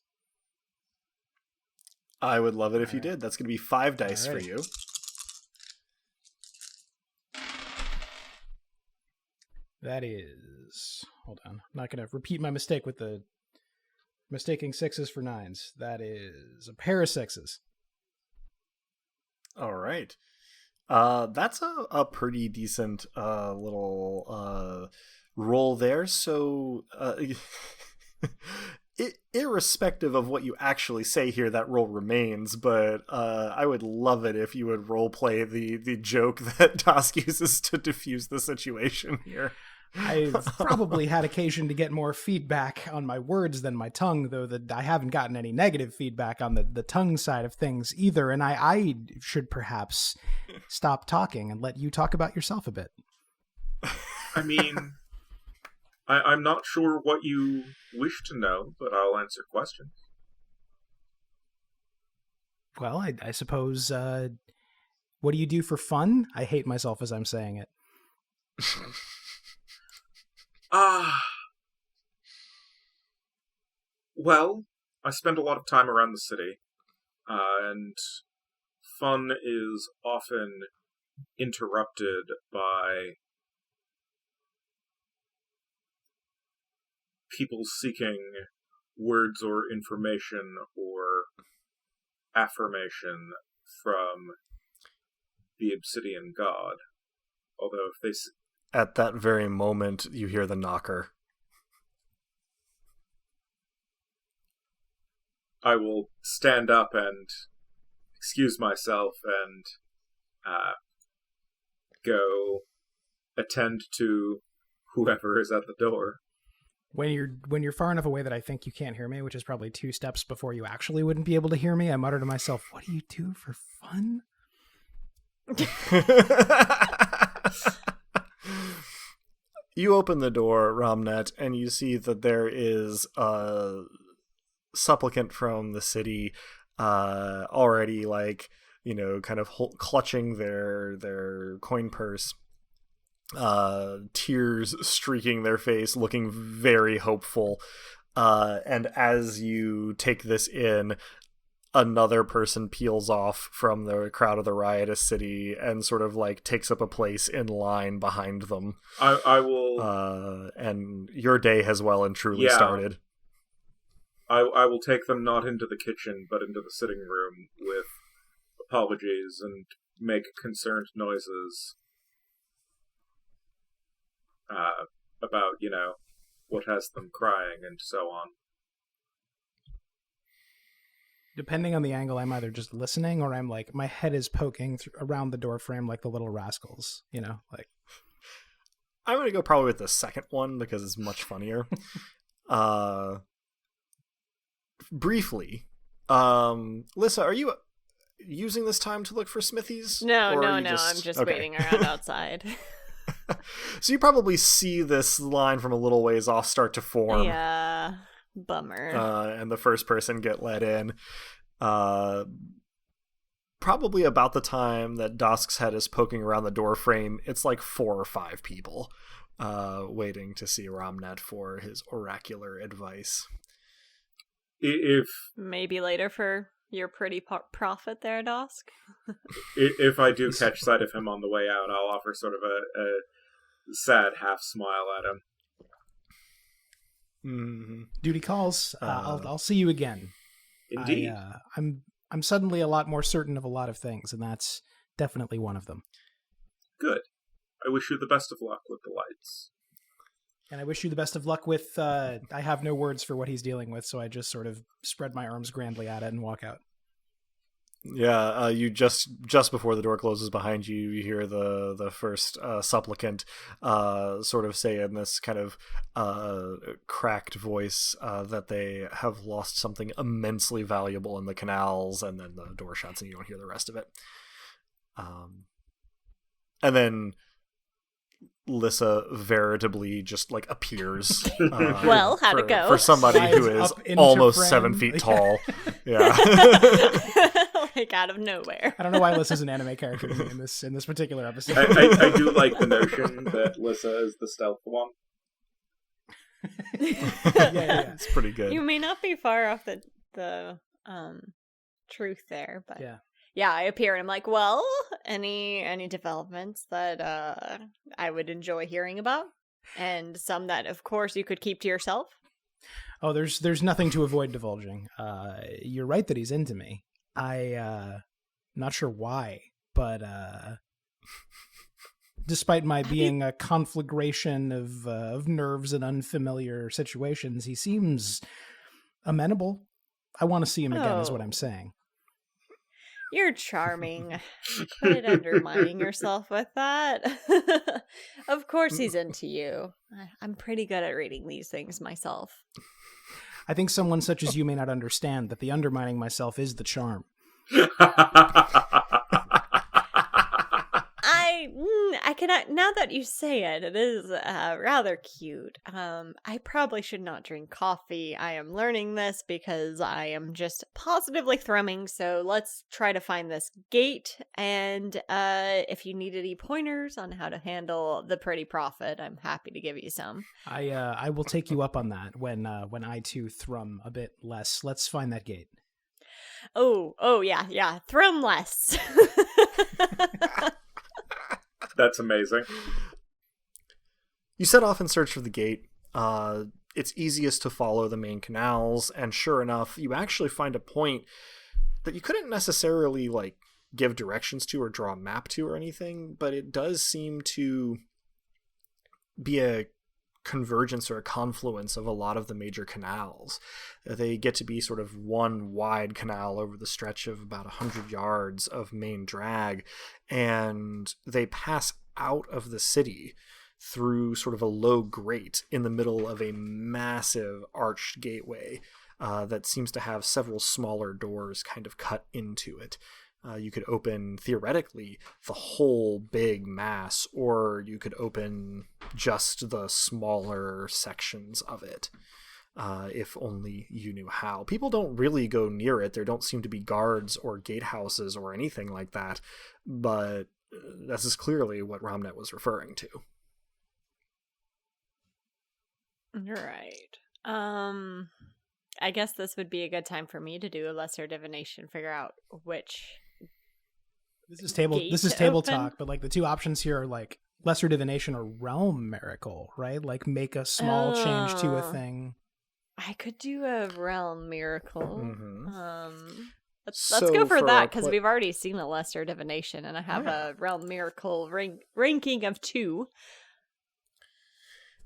I would love it if you did. That's going to be 5 dice for you. That is... Hold on. I'm not going to repeat my mistake with the mistaking 6s for 9s. That is a pair of 6s. All right. That's a pretty decent little roll there. So irrespective of what you actually say here, that roll remains. But I would love it if you would role play the joke that Dask uses to diffuse the situation here. I've probably had occasion to get more feedback on my words than my tongue, though I haven't gotten any negative feedback on the tongue side of things either, and I should perhaps stop talking and let you talk about yourself a bit. I mean, I'm not sure what you wish to know, but I'll answer questions. Well, I suppose, what do you do for fun? I hate myself as I'm saying it. Well, I spend a lot of time around the city, and fun is often interrupted by people seeking words or information or affirmation from the Obsidian God. Although if they... At that very moment, you hear the knocker. I will stand up and excuse myself and go attend to whoever is at the door. When you're far enough away that I think you can't hear me, which is probably 2 steps before you actually wouldn't be able to hear me, I mutter to myself, "What do you do for fun?" You open the door, Ramnet, and you see that there is a supplicant from the city already, like, you know, kind of clutching their coin purse, tears streaking their face, looking very hopeful. And as you take this in, another person peels off from the crowd of the riotous city and sort of like takes up a place in line behind them. I will... and your day has well and truly started. I will take them not into the kitchen, but into the sitting room with apologies and make concerned noises about, you know, what has them crying and so on. Depending on the angle, I'm either just listening or I'm like, my head is poking around the door frame like the little rascals, you know, like. I'm going to go probably with the second one because it's much funnier. Briefly, Lissa, are you using this time to look for smithies? No. I'm just okay. waiting around outside. So you probably see this line from a little ways off start to form. Yeah, bummer. And the first person get let in. Probably about the time that Dusk's head is poking around the door frame, it's like 4 or 5 people waiting to see Ramnet for his oracular advice. If maybe later for your pretty prophet there, Dusk. If I do catch sight of him on the way out, I'll offer sort of a sad half smile at him. Mm-hmm. Duty calls. I'll see you again. Indeed. I'm suddenly a lot more certain of a lot of things, and that's definitely one of them. Good. I wish you the best of luck with the lights. And I wish you the best of luck with, I have no words for what he's dealing with, so I just sort of spread my arms grandly at it and walk out. Yeah, you just before the door closes behind you, you hear the first supplicant sort of say in this kind of cracked voice that they have lost something immensely valuable in the canals, and then the door shuts and you don't hear the rest of it. And then Lissa veritably just like appears. Well, how'd it go? For somebody who is almost frame. 7 feet tall. Yeah. Like out of nowhere. I don't know why Lissa's an anime character in this particular episode. I do like the notion that Lissa is the stealth one. Yeah. It's pretty good. You may not be far off the truth there, but yeah, I appear and I'm like, well, any developments that I would enjoy hearing about, and some that, of course, you could keep to yourself. Oh, there's nothing to avoid divulging. You're right that he's into me. Not sure why, but despite my being a conflagration of nerves and unfamiliar situations, he seems amenable. I want to see him again, is what I'm saying. You're charming. Quit undermining yourself with that. Of course he's into you. I'm pretty good at reading these things myself. I think someone such as you may not understand that the undermining myself is the charm. I cannot. Now that you say it, it is rather cute. I probably should not drink coffee. I am learning this because I am just positively thrumming. So let's try to find this gate. And if you need any pointers on how to handle the pretty prophet, I'm happy to give you some. I will take you up on that when I too thrum a bit less. Let's find that gate. Oh, yeah. Throne less. That's amazing. You set off in search of the gate. It's easiest to follow the main canals, and sure enough, you actually find a point that you couldn't necessarily, like, give directions to or draw a map to or anything, but it does seem to be a convergence or a confluence of a lot of the major canals. They get to be sort of one wide canal over the stretch of about 100 yards of main drag, and they pass out of the city through sort of a low grate in the middle of a massive arched gateway that seems to have several smaller doors kind of cut into it. You could open, theoretically, the whole big mass, or you could open just the smaller sections of it, if only you knew how. People don't really go near it. There don't seem to be guards or gatehouses or anything like that, but this is clearly what Romnet was referring to. Right. I guess this would be a good time for me to do a lesser divination, figure out which... This is table open? talk, but like the two options here are like lesser divination or realm miracle, right? Like make a small change to a thing. I could do a realm miracle. Mm-hmm. Let's go for that, because we've already seen a lesser divination, and I have a realm miracle ranking of 2.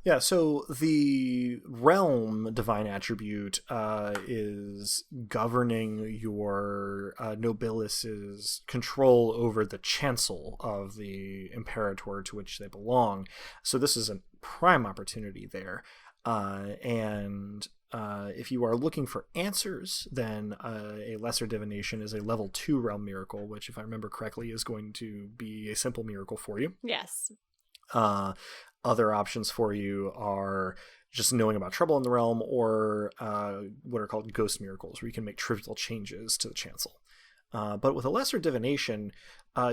Yeah, so the realm divine attribute is governing your Nobilis' control over the chancel of the imperator to which they belong. So this is a prime opportunity there. And if you are looking for answers, then a lesser divination is a level 2 realm miracle, which, if I remember correctly, is going to be a simple miracle for you. Yes. Other options for you are just knowing about trouble in the realm, or what are called ghost miracles, where you can make trivial changes to the chancel. But with a lesser divination,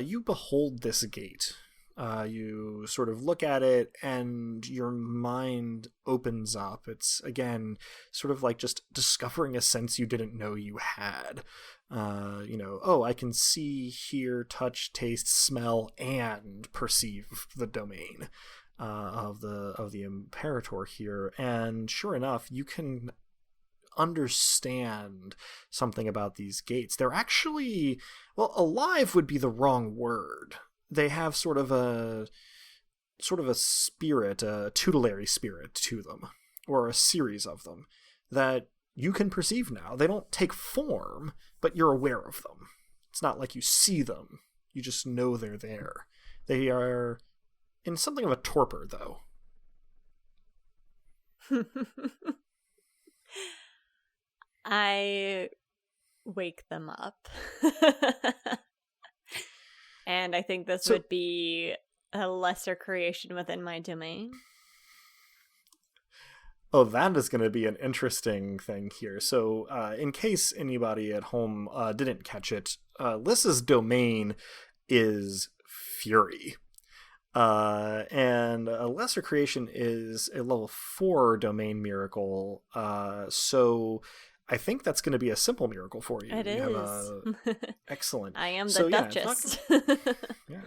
you behold this gate. You sort of look at it, and your mind opens up. It's, again, sort of like just discovering a sense you didn't know you had. I can see, hear, touch, taste, smell, and perceive the domain of the imperator here, and sure enough, you can understand something about these gates. They're actually, well, alive would be the wrong word. They have sort of a spirit, a tutelary spirit to them, or a series of them that you can perceive now. They don't take form, but you're aware of them. It's not like you see them. You just know they're there. They are in something of a torpor, though. I wake them up. And I think this would be a lesser creation within my domain. Oh, that is going to be an interesting thing here. So, in case anybody at home didn't catch it, Lissa's domain is Fury. And a lesser creation is a level 4 domain miracle. So I think that's going to be a simple miracle for you. It is. Excellent. I am the Duchess.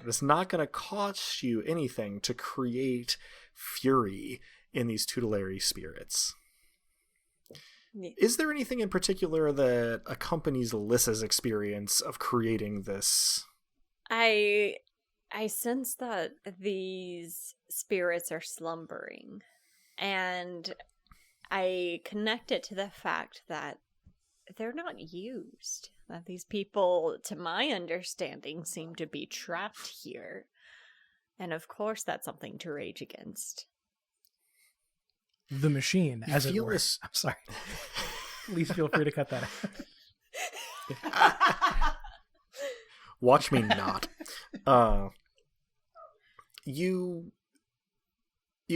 It's not going to cost you anything to create fury in these tutelary spirits. Yeah. Is there anything in particular that accompanies Alyssa's experience of creating this? I sense that these spirits are slumbering, and I connect it to the fact that they're not used. That these people, to my understanding, seem to be trapped here. And of course that's something to rage against. The machine, as it were. I'm sorry. Please feel free to cut that out. Watch me not. You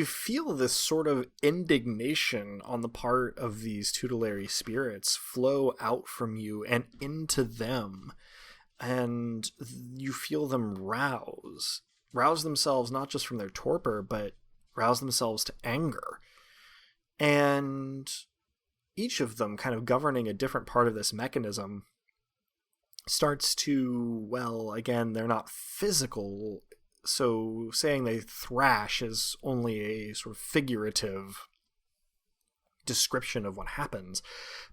feel this sort of indignation on the part of these tutelary spirits flow out from you and into them, and you feel them rouse themselves not just from their torpor, but rouse themselves to anger. And each of them kind of governing a different part of this mechanism starts to, well, again, they're not physical, so saying they thrash is only a sort of figurative description of what happens,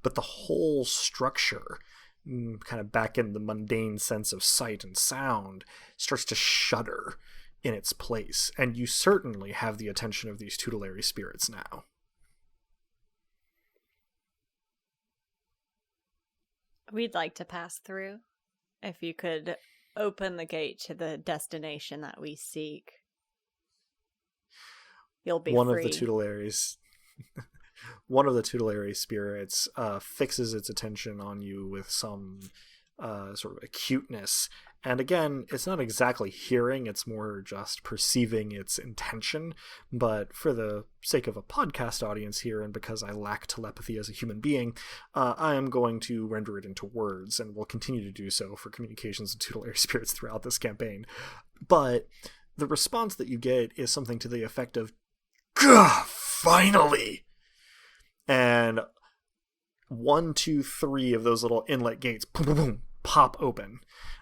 but the whole structure, kind of back in the mundane sense of sight and sound, starts to shudder in its place, and you certainly have the attention of these tutelary spirits now. We'd like to pass through. If you could open the gate to the destination that we seek, you'll be One free. of the tutelaries one of the tutelary spirits fixes its attention on you with some sort of acuteness. And again, it's not exactly hearing, it's more just perceiving its intention. But for the sake of a podcast audience here, and because I lack telepathy as a human being, I am going to render it into words, and will continue to do so for communications with tutelary spirits throughout this campaign. But the response that you get is something to the effect of, "Gah, finally!" And 1, 2, 3 of those little inlet gates boom, boom, boom, pop open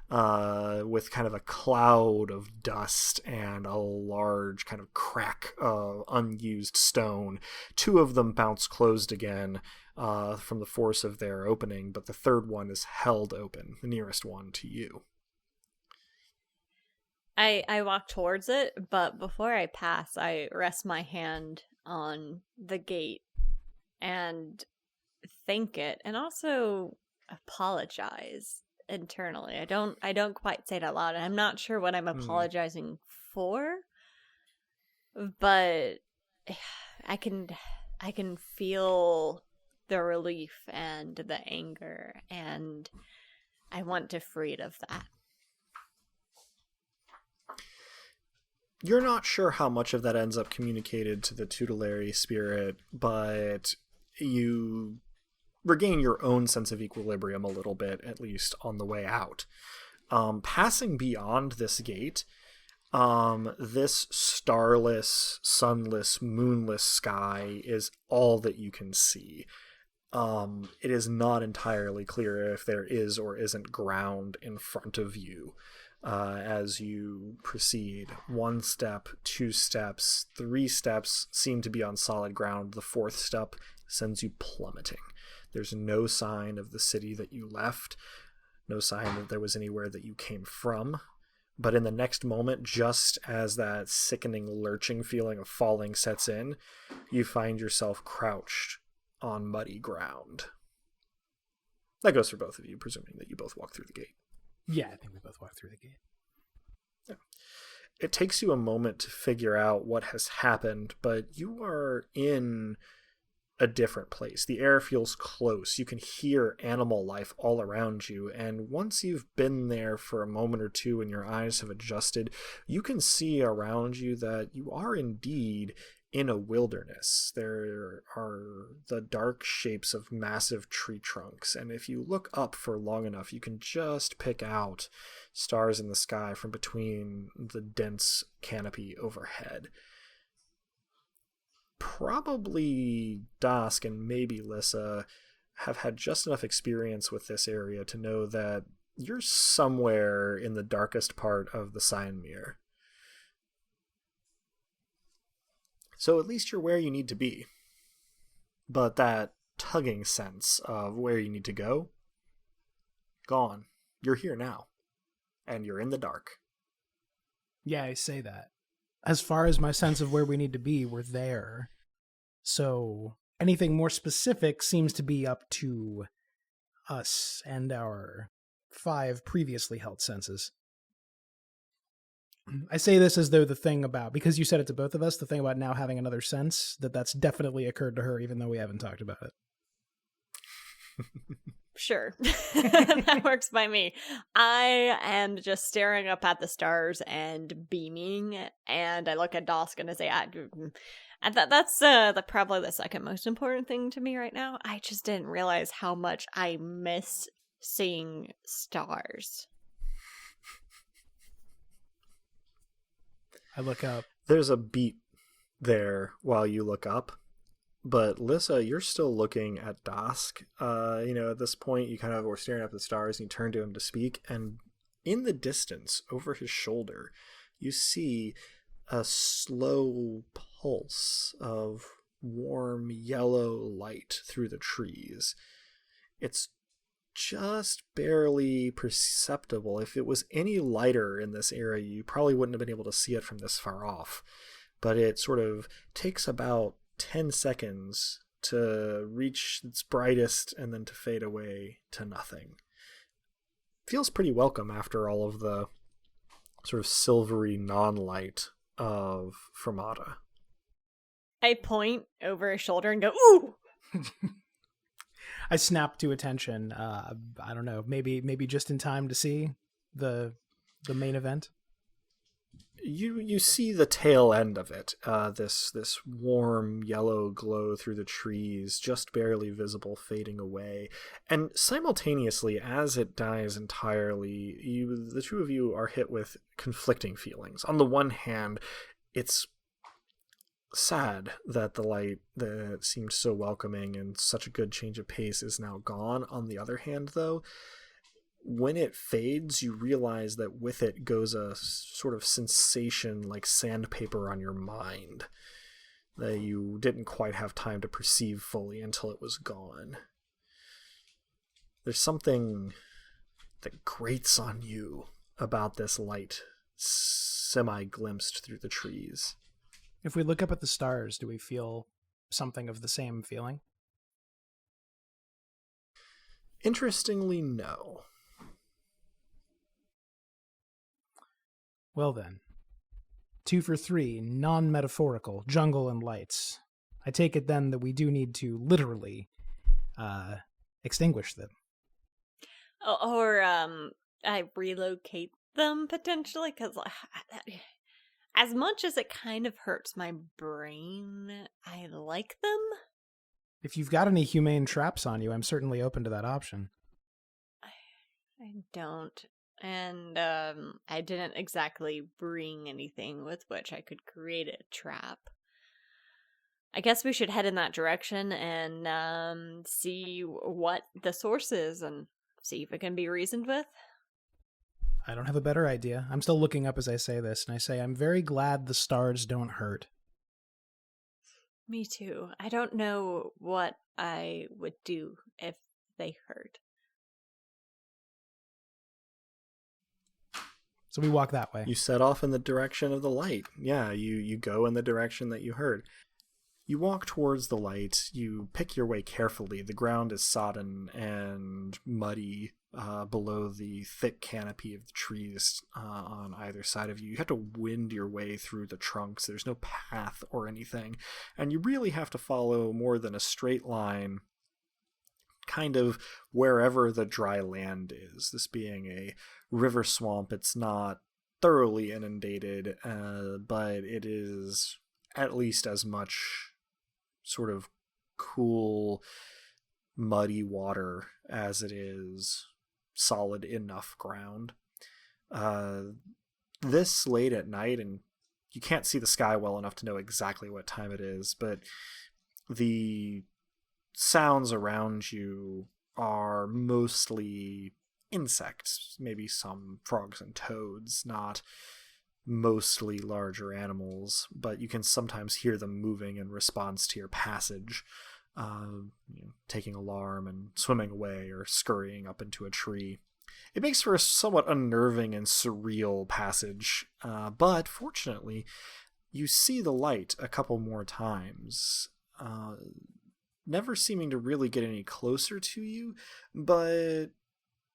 with kind of a cloud of dust and a large kind of crack of unused stone. 2 of them bounce closed again from the force of their opening, but the third one is held open, the nearest one to you. I walk towards it, but before I pass, I rest my hand on the gate and thank it, and also apologize internally. I don't quite say it out loud, and I'm not sure what I'm apologizing for, but I can feel the relief and the anger, and I want to free it of that. You're not sure how much of that ends up communicated to the tutelary spirit, but you regain your own sense of equilibrium a little bit, at least on the way out. Passing beyond this gate, this starless, sunless, moonless sky is all that you can see. It is not entirely clear if there is or isn't ground in front of you. As you proceed, 1 step, 2 steps, 3 steps seem to be on solid ground. The 4th step sends you plummeting. There's no sign of the city that you left, no sign that there was anywhere that you came from. But in the next moment, just as that sickening, lurching feeling of falling sets in, you find yourself crouched on muddy ground. That goes for both of you, presuming that you both walk through the gate. Yeah, I think we both walked through the gate. Yeah. It takes you a moment to figure out what has happened, but you are in a different place. The air feels close. You can hear animal life all around you, and once you've been there for a moment or two and your eyes have adjusted, you can see around you that you are indeed in a wilderness. There are the dark shapes of massive tree trunks, and if you look up for long enough, you can just pick out stars in the sky from between the dense canopy overhead. Probably Dask and maybe Lissa have had just enough experience with this area to know that you're somewhere in the darkest part of the Signmere. So at least you're where you need to be. But that tugging sense of where you need to go, gone. You're here now. And you're in the dark. Yeah, I say that. As far as my sense of where we need to be, we're there. So anything more specific seems to be up to us and our 5 previously held senses. I say this as though the thing about, because you said it to both of us, the thing about now having another sense, that's definitely occurred to her, even though we haven't talked about it. Sure. That works by me. I am just staring up at the stars and beaming, and I look at Dask and I say, that's probably the second most important thing to me right now. I just didn't realize how much I miss seeing stars. I look up. There's a beat there while you look up, But Lissa, you're still looking at Dosk. At this point, you kind of were staring up at the stars, and you turn to him to speak, and in the distance, over his shoulder, you see a slow pulse of warm yellow light through the trees. It's just barely perceptible. If it was any lighter in this area, you probably wouldn't have been able to see it from this far off. But it sort of takes about 10 seconds to reach its brightest and then to fade away to nothing. Feels pretty welcome after all of the sort of silvery non-light of Fermata. I point over his shoulder and go, ooh! I snap to attention. I don't know, maybe just in time to see the main event. You see the tail end of it, this warm yellow glow through the trees, just barely visible, fading away. And simultaneously, as it dies entirely, the two of you are hit with conflicting feelings. On the one hand, it's sad that the light that seemed so welcoming and such a good change of pace is now gone. On the other hand, though, when it fades, you realize that with it goes a sort of sensation like sandpaper on your mind that you didn't quite have time to perceive fully until it was gone. There's something that grates on you about this light semi-glimpsed through the trees. If we look up at the stars, do we feel something of the same feeling? Interestingly, no. Well then, 2 for 3, non-metaphorical, jungle and lights. I take it then that we do need to literally extinguish them. Or I relocate them, potentially, because as much as it kind of hurts my brain, I like them. If you've got any humane traps on you, I'm certainly open to that option. I don't. And I didn't exactly bring anything with which I could create a trap. I guess we should head in that direction and see what the source is and see if it can be reasoned with. I don't have a better idea. I'm still looking up as I say this, and I say, I'm very glad the stars don't hurt. Me too. I don't know what I would do if they hurt. So we walk that way. You set off in the direction of the light. Yeah, you go in the direction that you heard. You walk towards the light. You pick your way carefully. The ground is sodden and muddy below the thick canopy of the trees on either side of you. You have to wind your way through the trunks. There's no path or anything. And you really have to follow more than a straight line, kind of wherever the dry land is. This being a river swamp, it's not thoroughly inundated, but it is at least as much sort of cool, muddy water as it is solid enough ground. This late at night, and you can't see the sky well enough to know exactly what time it is, but the sounds around you are mostly insects, maybe some frogs and toads, not mostly larger animals, but you can sometimes hear them moving in response to your passage, taking alarm and swimming away or scurrying up into a tree. It makes for a somewhat unnerving and surreal passage, but fortunately, you see the light a couple more times, never seeming to really get any closer to you, but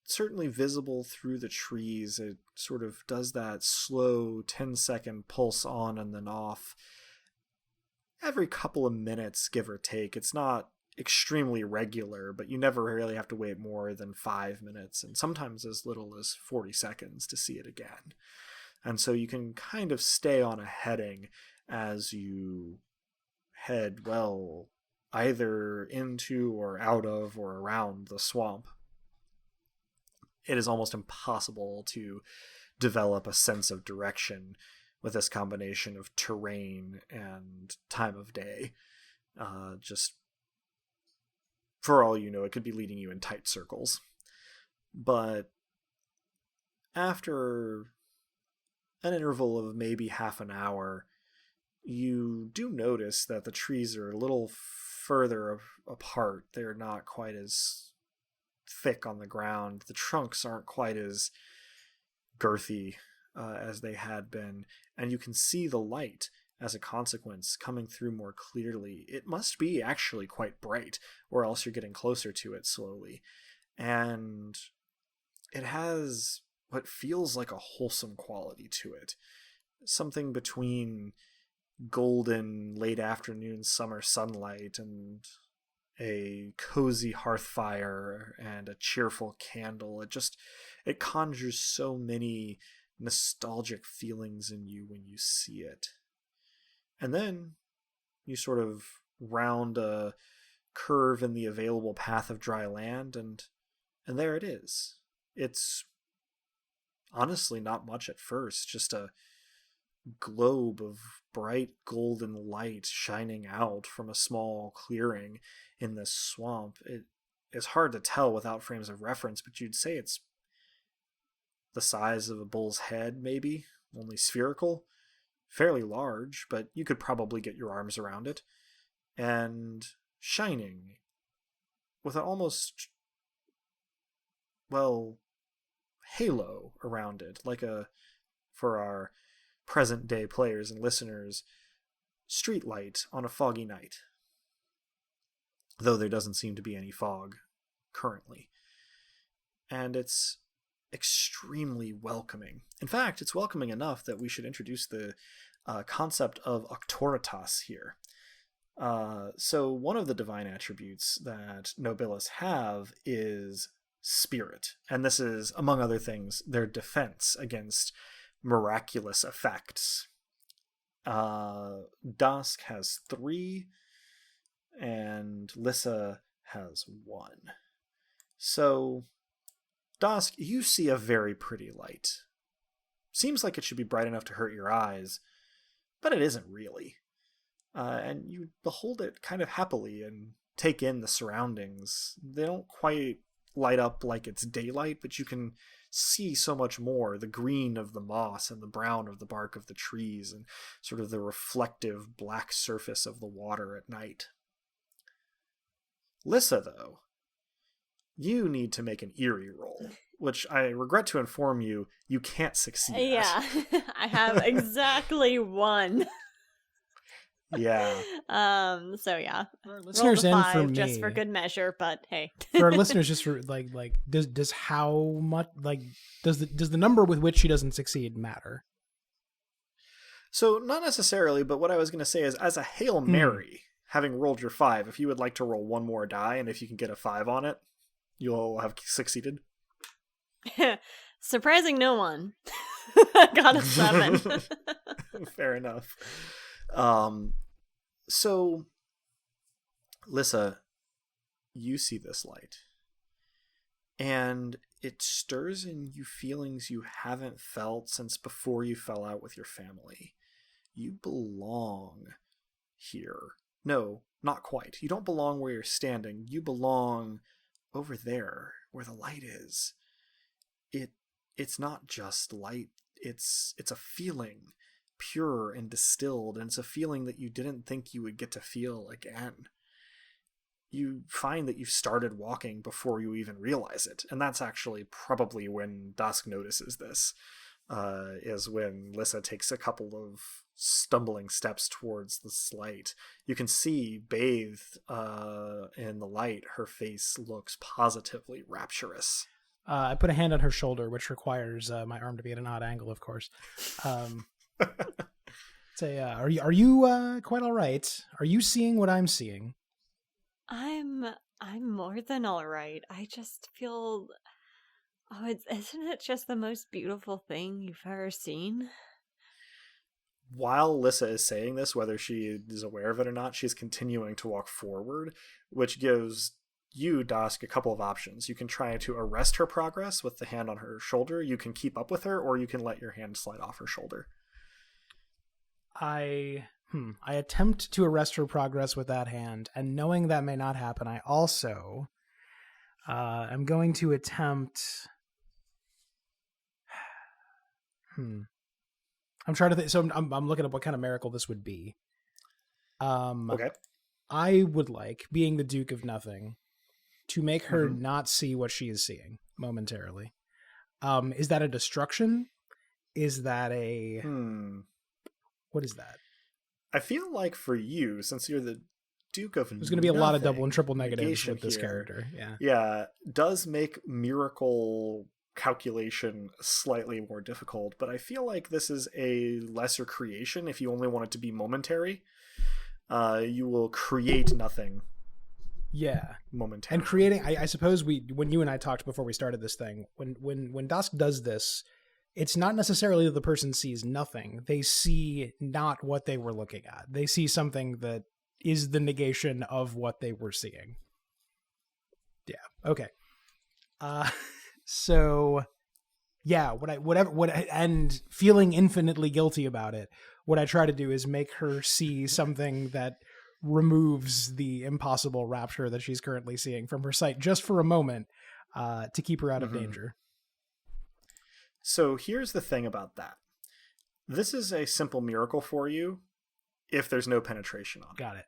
certainly visible through the trees. It sort of does that slow 10-second pulse on and then off every couple of minutes, give or take. It's not extremely regular, but you never really have to wait more than 5 minutes, and sometimes as little as 40 seconds to see it again. And so you can kind of stay on a heading as you head, well, either into or out of or around the swamp. It is almost impossible to develop a sense of direction with this combination of terrain and time of day. Just for all you know, it could be leading you in tight circles. But after an interval of maybe half an hour, you do notice that the trees are a little further apart. They're not quite as thick on the ground. The trunks aren't quite as girthy as they had been, and you can see the light as a consequence coming through more clearly. It must be actually quite bright, or else you're getting closer to it slowly. And it has what feels like a wholesome quality to it. Something between golden late afternoon summer sunlight and a cozy hearth fire and a cheerful candle. It conjures so many nostalgic feelings in you when you see it. And then you sort of round a curve in the available path of dry land, and there it is. It's honestly not much at first, just a globe of bright golden light shining out from a small clearing in this swamp. It is hard to tell without frames of reference, but you'd say it's the size of a bull's head, maybe, only spherical. Fairly large, but you could probably get your arms around it. And shining with an almost, well, halo around it, like for our present day players and listeners, street light on a foggy night. Though there doesn't seem to be any fog currently. And it's extremely welcoming. In fact, it's welcoming enough that we should introduce the concept of auctoritas here. So one of the divine attributes that Nobilis have is spirit. And this is, among other things, their defense against miraculous effects. Dusk has 3, and Lissa has 1. So, Dusk, you see a very pretty light. Seems like it should be bright enough to hurt your eyes, but it isn't really. And you behold it kind of happily and take in the surroundings. They don't quite light up like it's daylight, but you can see so much more. The green of the moss and the brown of the bark of the trees and sort of the reflective black surface of the water at night. Lissa, though, you need to make an eerie roll, which I regret to inform you, you can't succeed at. Yeah, I have exactly 1. Yeah. So yeah, for our listeners roll the and 5 for me, just for good measure. But hey, for our listeners, just for like does how much, like, does the number with which she doesn't succeed matter? So not necessarily, but what I was going to say is, as a Hail Mary, having rolled your 5, if you would like to roll 1 more die, and if you can get a 5 on it, you'll have succeeded. surprising no one. Got a 7. Fair enough. So, Lissa, you see this light, and it stirs in you feelings you haven't felt since before you fell out with your family. You belong here. No, not quite. You don't belong where you're standing. You belong over there, where the light is. It's not just light. It's a feeling, pure and distilled, and it's a feeling that you didn't think you would get to feel again. You find that you've started walking before you even realize it, and that's actually probably when Dusk notices this, is when Lissa takes a couple of stumbling steps towards this light. You can see, bathed in the light, her face looks positively rapturous. I put a hand on her shoulder, which requires my arm to be at an odd angle, of course. Say, are you quite all right? Are you seeing what I'm seeing? I'm more than all right. I just feel, isn't it just the most beautiful thing you've ever seen? While Lissa is saying this, whether she is aware of it or not, she's continuing to walk forward, which gives you, Dusk, a couple of options. You can try to arrest her progress with the hand on her shoulder, you can keep up with her, or you can let your hand slide off her shoulder. I attempt to arrest her progress with that hand, and knowing that may not happen, I also am going to attempt... I'm trying to think. So I'm looking at what kind of miracle this would be. Okay. I would like, being the Duke of Nothing, to make her not see what she is seeing momentarily. Is that a destruction? Is that a... What is that? I feel like for you, since you're the Duke of Nothing... There's going to be a lot of double and triple negatives with this character. Yeah. Yeah. Does make miracle calculation slightly more difficult, but I feel like this is a lesser creation if you only want it to be momentary. You will create nothing. Yeah. Momentarily. And creating, I suppose when you and I talked before we started this thing, when Dusk does this, it's not necessarily that the person sees nothing. They see not what they were looking at. They see something that is the negation of what they were seeing. Yeah. Okay. So yeah, and feeling infinitely guilty about it, what I try to do is make her see something that removes the impossible rapture that she's currently seeing from her sight just for a moment, to keep her out of danger. So here's the thing about that. This is a simple miracle for you if there's no penetration on it. Got it.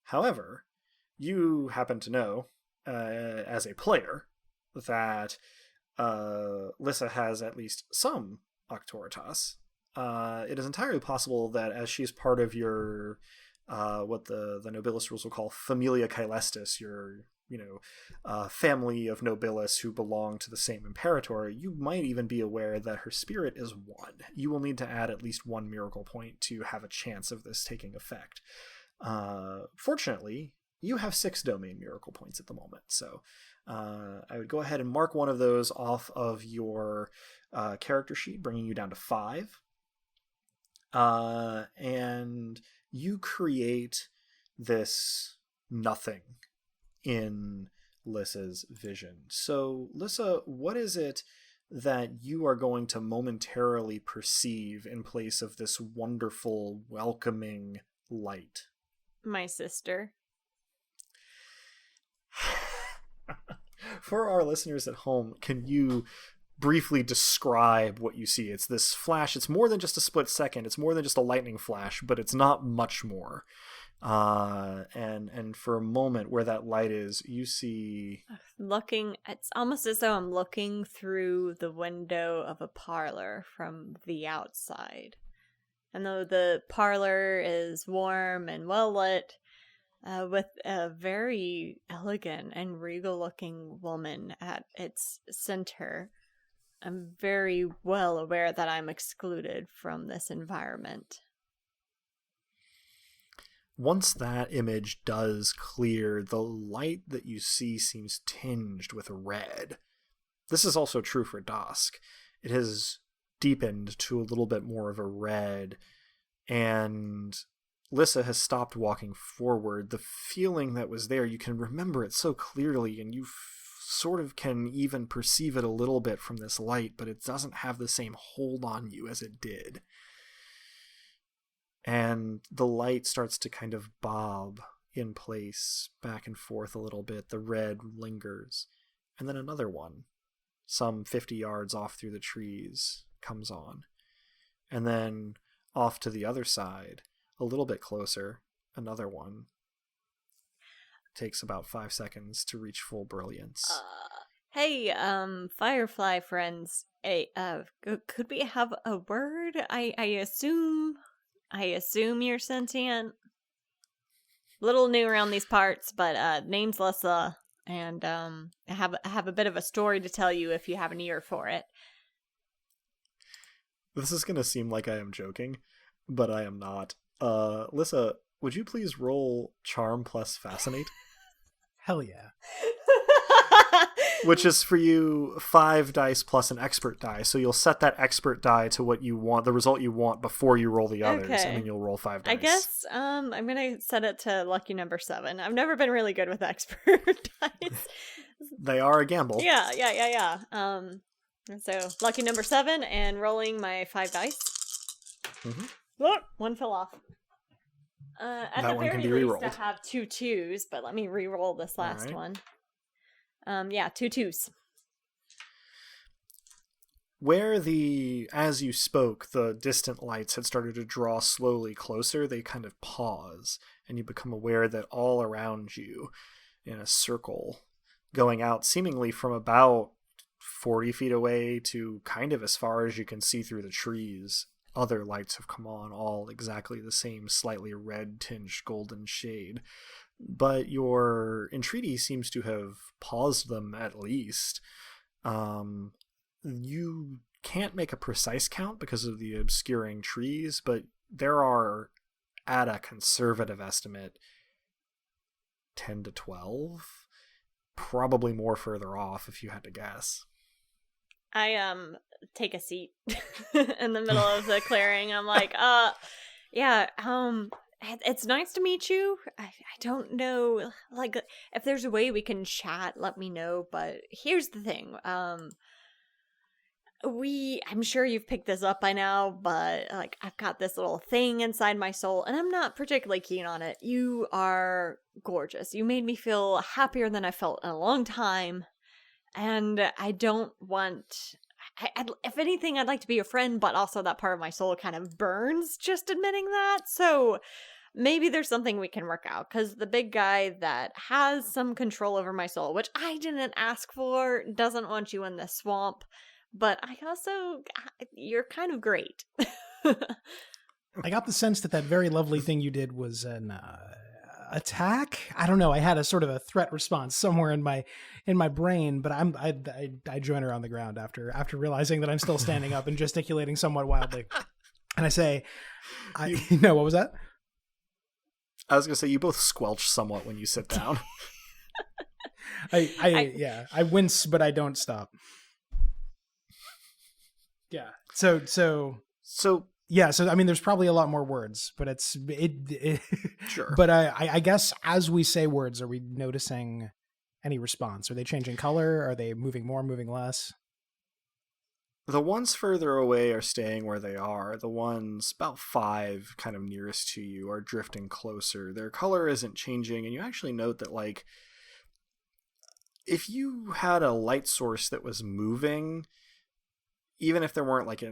However, you happen to know, as a player, that Lissa has at least some Octoritas. It is entirely possible that as she's part of your what the Nobilis rules will call Familia Caelestis, your family of Nobilis who belong to the same Imperator, you might even be aware that her spirit is 1. You will need to add at least 1 miracle point to have a chance of this taking effect. Fortunately, you have 6 domain miracle points at the moment, so I would go ahead and mark one of those off of your character sheet, bringing you down to 5. And you create this nothing in Lissa's vision. So, Lissa, what is it that you are going to momentarily perceive in place of this wonderful, welcoming light? My sister. For our listeners at home, can you briefly describe what you see? It's this flash. It's more than just a split second. It's more than just a lightning flash, but it's not much more. And for a moment where that light is, you see... It's almost as though I'm looking through the window of a parlor from the outside. And though the parlor is warm and well lit, with a very elegant and regal-looking woman at its center, I'm very well aware that I'm excluded from this environment. Once that image does clear, the light that you see seems tinged with red. This is also true for dusk. It has deepened to a little bit more of a red, and Lissa has stopped walking forward. The feeling that was there, you can remember it so clearly, and you sort of can even perceive it a little bit from this light, but it doesn't have the same hold on you as it did. And the light starts to kind of bob in place, back and forth a little bit. The red lingers. And then another one, some 50 yards off through the trees, comes on. And then off to the other side, a little bit closer, another one. Takes about 5 seconds to reach full brilliance. Hey, Firefly friends. Hey, could we have a word? I assume you're sentient. Little new around these parts, but name's Lissa, and I have a bit of a story to tell you if you have an ear for it. This is gonna seem like I am joking, but I am not. Lissa, would you please roll Charm plus Fascinate? Hell yeah. Which is for you 5 dice plus an expert die. So you'll set that expert die to what you want, the result you want, before you roll the others, and then you'll roll 5 dice. I guess I'm gonna set it to lucky number 7. I've never been really good with expert dice. They are a gamble. Yeah. So lucky number 7 and rolling my 5 dice. Mm-hmm. Look, one fell off. At That the one can very be least, I rerolled. have 2 2s, but let me re-roll this last right. one. Yeah, 2 2s. Where as you spoke, the distant lights had started to draw slowly closer, they kind of pause, and you become aware that all around you, in a circle, going out seemingly from about 40 feet away to kind of as far as you can see through the trees, other lights have come on, all exactly the same slightly red-tinged golden shade. But your entreaty seems to have paused them at least. You can't make a precise count because of the obscuring trees, but there are, at a conservative estimate, 10 to 12. Probably more further off if you had to guess. I take a seat in the middle of the clearing. I'm like, yeah, it's nice to meet you. I don't know, like, if there's a way we can chat, let me know. But here's the thing, I'm sure you've picked this up by now, but like, I've got this little thing inside my soul, and I'm not particularly keen on it. You are gorgeous. You made me feel happier than I felt in a long time, and I don't want. If anything, I'd like to be a friend, but also that part of my soul kind of burns just admitting that. So maybe there's something we can work out, because the big guy that has some control over my soul, which I didn't ask for, doesn't want you in the swamp. But I also, you're kind of great. I got the sense that very lovely thing you did was an attack. I don't know. I had a sort of a threat response somewhere in my brain, but I join her on the ground after realizing that I'm still standing up and gesticulating somewhat wildly. And I say, no, what was that? I was going to say, you both squelch somewhat when you sit down. I wince, but I don't stop. Yeah. So yeah. So I mean, there's probably a lot more words, but it's Sure. But I guess as we say words, are we noticing any response? Are they changing color? Are they moving more, moving less? The ones further away are staying where they are. The ones about 5 kind of nearest to you are drifting closer. Their color isn't changing, and you actually note that, like, if you had a light source that was moving, even if there weren't like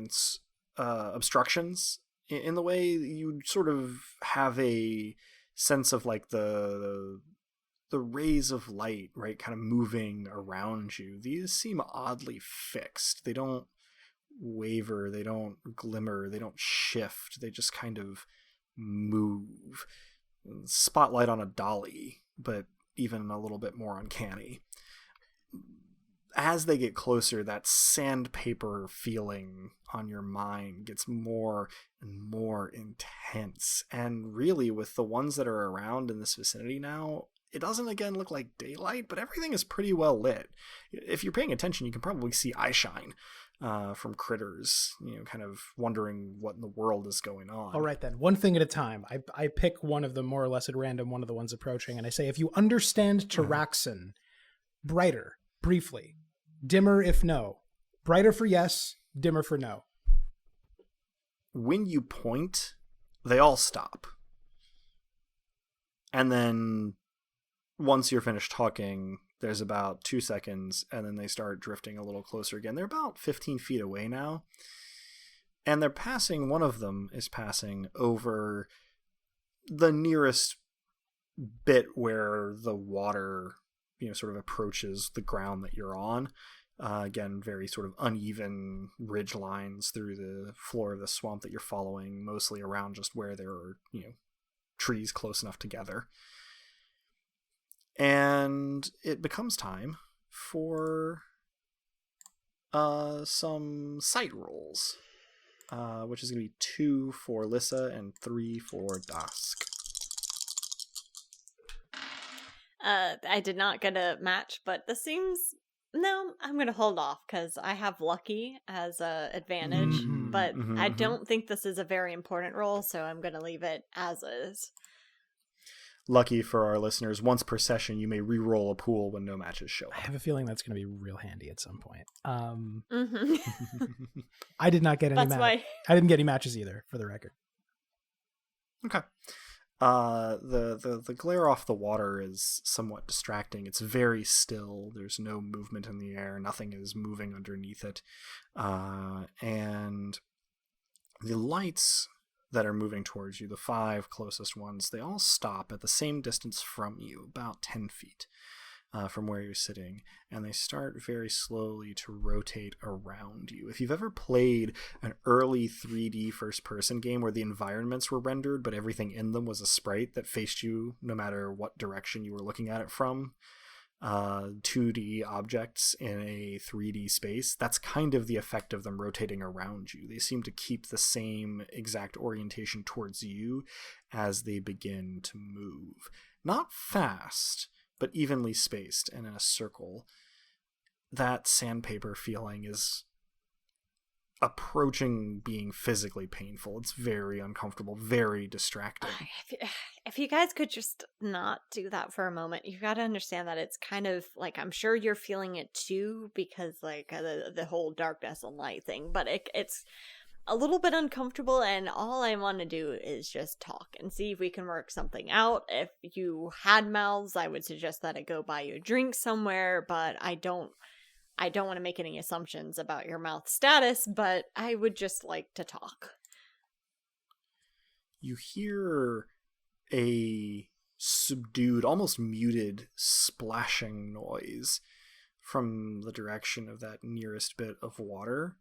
obstructions in the way, you sort of have a sense of like the rays of light, right, kind of moving around you. These seem oddly fixed. They don't waver, they don't glimmer, they don't shift. They just kind of move. Spotlight on a dolly, but even a little bit more uncanny. As they get closer, that sandpaper feeling on your mind gets more and more intense. And really, with the ones that are around in this vicinity now, it doesn't again look like daylight, but everything is pretty well lit. If you're paying attention, you can probably see eye shine from critters, kind of wondering what in the world is going on. All right, then. One thing at a time. I pick one of them more or less at random, one of the ones approaching, and I say, if you understand Taraxan, brighter, briefly. Dimmer if no. Brighter for yes, dimmer for no. When you point, they all stop. And then once you're finished talking, there's about 2 seconds, and then they start drifting a little closer again. They're about 15 feet away now. And they're passing, one of them is passing over the nearest bit where the water sort of approaches the ground that you're on. Again, very sort of uneven ridge lines through the floor of the swamp that you're following, mostly around just where there are, trees close enough together. And it becomes time for some sight rolls, which is going to be 2 for Lissa and 3 for Dusk. I did not get a match, but this seems... No, I'm going to hold off because I have lucky as a advantage, but I don't think this is a very important roll, so I'm going to leave it as is. Lucky for our listeners, once per session, you may re-roll a pool when no matches show up. I have a feeling that's going to be real handy at some point. I did not get any matches. I didn't get any matches either, for the record. Okay. The glare off the water is somewhat distracting. It's very still. There's no movement in the air. Nothing is moving underneath it. And the lights that are moving towards you, the 5 closest ones, they all stop at the same distance from you, about 10 feet. From where you're sitting, and they start very slowly to rotate around you. If you've ever played an early 3D first-person game where the environments were rendered, but everything in them was a sprite that faced you no matter what direction you were looking at it from, 2D objects in a 3D space, that's kind of the effect of them rotating around you. They seem to keep the same exact orientation towards you as they begin to move. Not fast, but evenly spaced and in a circle. That sandpaper feeling is approaching being physically painful. It's very uncomfortable, very distracting. If you guys could just not do that for a moment, you got to understand that it's kind of like, I'm sure you're feeling it too, because like the whole darkness and light thing, but it's a little bit uncomfortable, and all I want to do is just talk and see if we can work something out. If you had mouths, I would suggest that I go buy you a drink somewhere, but I don't want to make any assumptions about your mouth status, but I would just like to talk. You hear a subdued, almost muted splashing noise from the direction of that nearest bit of water.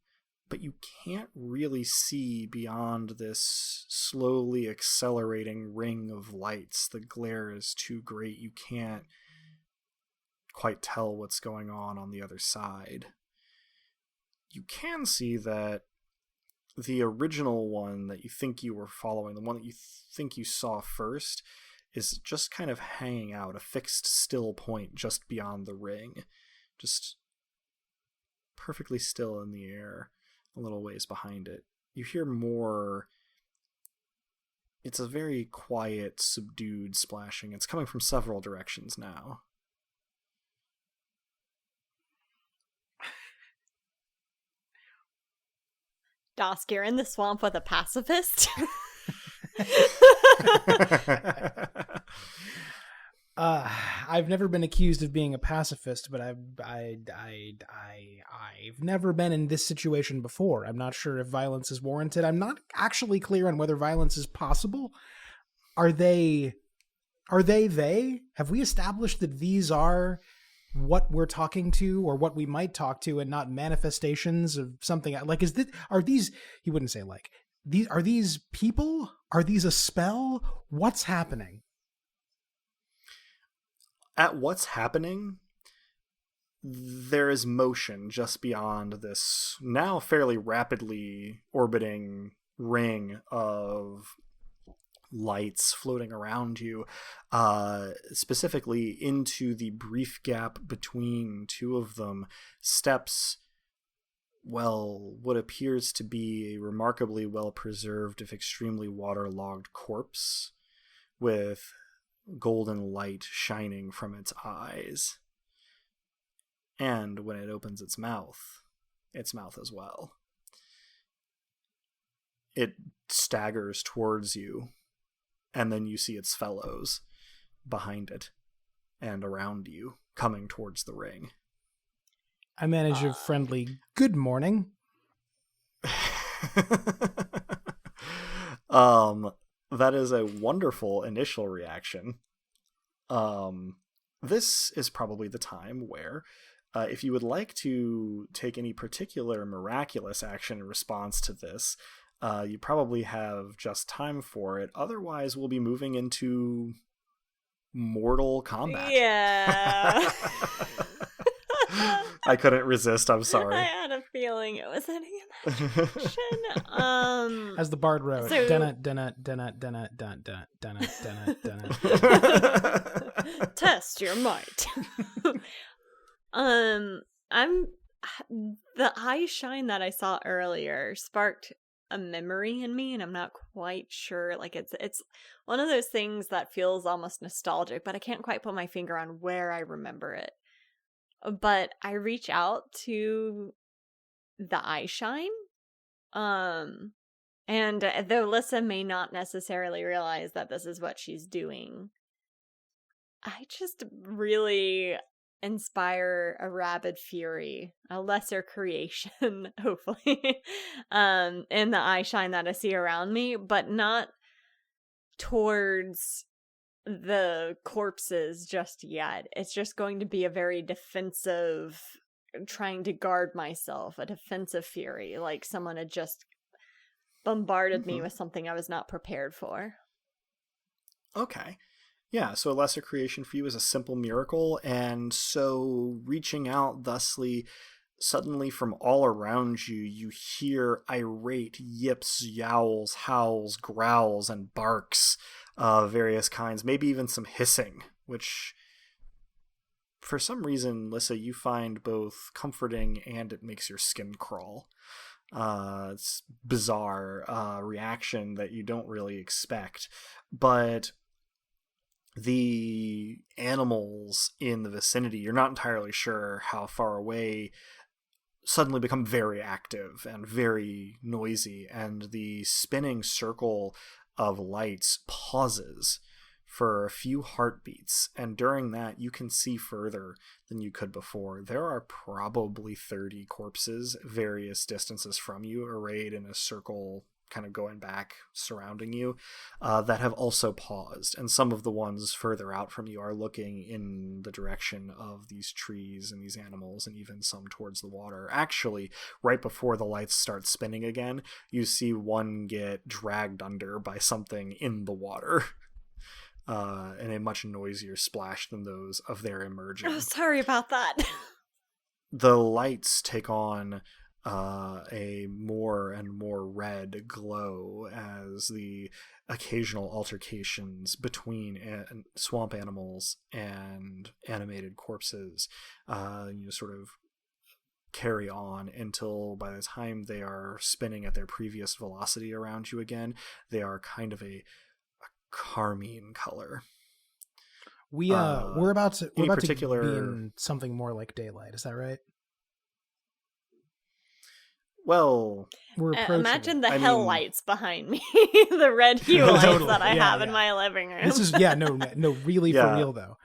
But you can't really see beyond this slowly accelerating ring of lights. The glare is too great. You can't quite tell what's going on the other side. You can see that the original one that you think you were following, the one that you think you saw first, is just kind of hanging out, a fixed still point just beyond the ring. Just perfectly still in the air. A little ways behind it. You hear more. It's a very quiet, subdued splashing. It's coming from several directions now. Dosk, you're in the swamp with a pacifist? I've never been accused of being a pacifist, but I've never been in this situation before. I'm not sure if violence is warranted. I'm not actually clear on whether violence is possible. Are they? Have we established that these are what we're talking to, or what we might talk to, and not manifestations of something? Like, are these? He wouldn't say like these. Are these people? Are these a spell? What's happening? At what's happening, there is motion just beyond this now fairly rapidly orbiting ring of lights floating around you, specifically into the brief gap between two of them steps, well, what appears to be a remarkably well-preserved, if extremely waterlogged corpse with golden light shining from its eyes. And when it opens its mouth as well. It staggers towards you, and then you see its fellows behind it and around you coming towards the ring. I manage a friendly good morning. That is a wonderful initial reaction. This is probably the time where, if you would like to take any particular miraculous action in response to this, you probably have just time for it. Otherwise, we'll be moving into mortal combat. Yeah. I couldn't resist. I'm sorry. I had a feeling it was any imagination. As the bard wrote, So- dunna. Test your might. The eye shine that I saw earlier sparked a memory in me, and I'm not quite sure. Like it's one of those things that feels almost nostalgic, but I can't quite put my finger on where I remember it. But I reach out to the eye shine, and And though Lissa may not necessarily realize that this is what she's doing, I just really inspire a rabid fury, a lesser creation, hopefully, in the eye shine that I see around me, but not towards the corpses just yet. It's just going to be a very defensive, trying to guard myself, a defensive fury, like someone had just bombarded me with something I was not prepared for. Okay. Yeah, so a lesser creation for you is a simple miracle, and so reaching out thusly, suddenly from all around you, you hear irate yips, yowls, howls, growls, and barks of various kinds, maybe even some hissing, which for some reason, Lissa, you find both comforting and it makes your skin crawl. It's bizarre reaction that you don't really expect, but the animals in the vicinity, you're not entirely sure how far away, suddenly become very active and very noisy, and the spinning circle of lights pauses for a few heartbeats, and during that you can see further than you could before. There are probably 30 corpses various distances from you, arrayed in a circle kind of going back surrounding you, that have also paused, and some of the ones further out from you are looking in the direction of these trees and these animals, and even some towards the water. Actually, right before the lights start spinning again, you see one get dragged under by something in the water. And a much noisier splash than those of their emerging. Oh, sorry about that. The lights take on a more and more red glow as the occasional altercations between swamp animals and animated corpses sort of carry on until by the time they are spinning at their previous velocity around you again, they are kind of a carmine color. We're about to be particular in something more like daylight. Is that right? Well, we're approaching imagine it. the hell lights behind me, the red hue lights Totally. that I have in my living room. This is no, really for real though.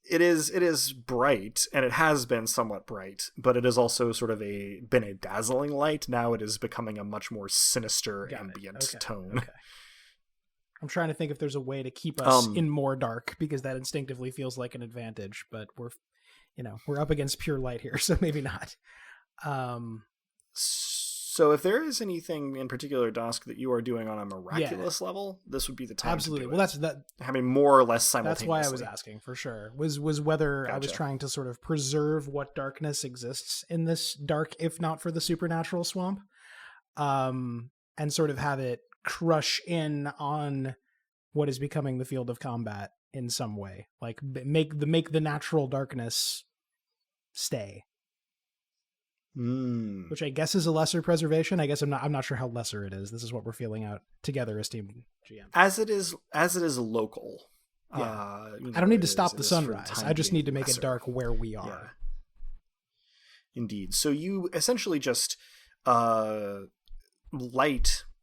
It is bright, and it has been somewhat bright, but it is also sort of been a dazzling light. Now it is becoming a much more sinister ambient tone. Okay. I'm trying to think if there's a way to keep us in more dark, because that instinctively feels like an advantage, but we're up against pure light here, so maybe not. So if there is anything in particular, Dusk, that you are doing on a miraculous level, this would be the time. Absolutely. To do well, it. that's having more or less simultaneously. That's why I was asking for sure. Was whether Gotcha. I was trying to sort of preserve what darkness exists in this dark, if not for the supernatural swamp, and sort of have it crush in on what is becoming the field of combat in some way, like make the natural darkness stay. Which I guess is a lesser preservation. I guess I'm not sure how lesser it is. This is what we're feeling out together, esteemed GM. As it is local. Yeah. I don't need to stop the sunrise. I just need to make it dark where we are. Yeah. Indeed. So you essentially just light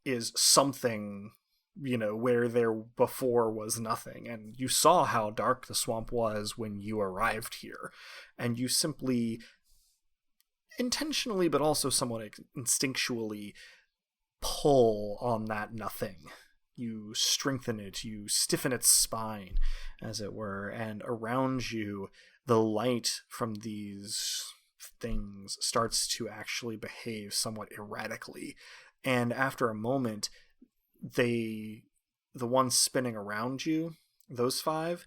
is something, where there before was nothing, and you saw how dark the swamp was when you arrived here, and you simply intentionally but also somewhat instinctually pull on that nothing. You strengthen it, you stiffen its spine, as it were, and around you the light from these things starts to actually behave somewhat erratically, and after a moment the ones spinning around you, those 5,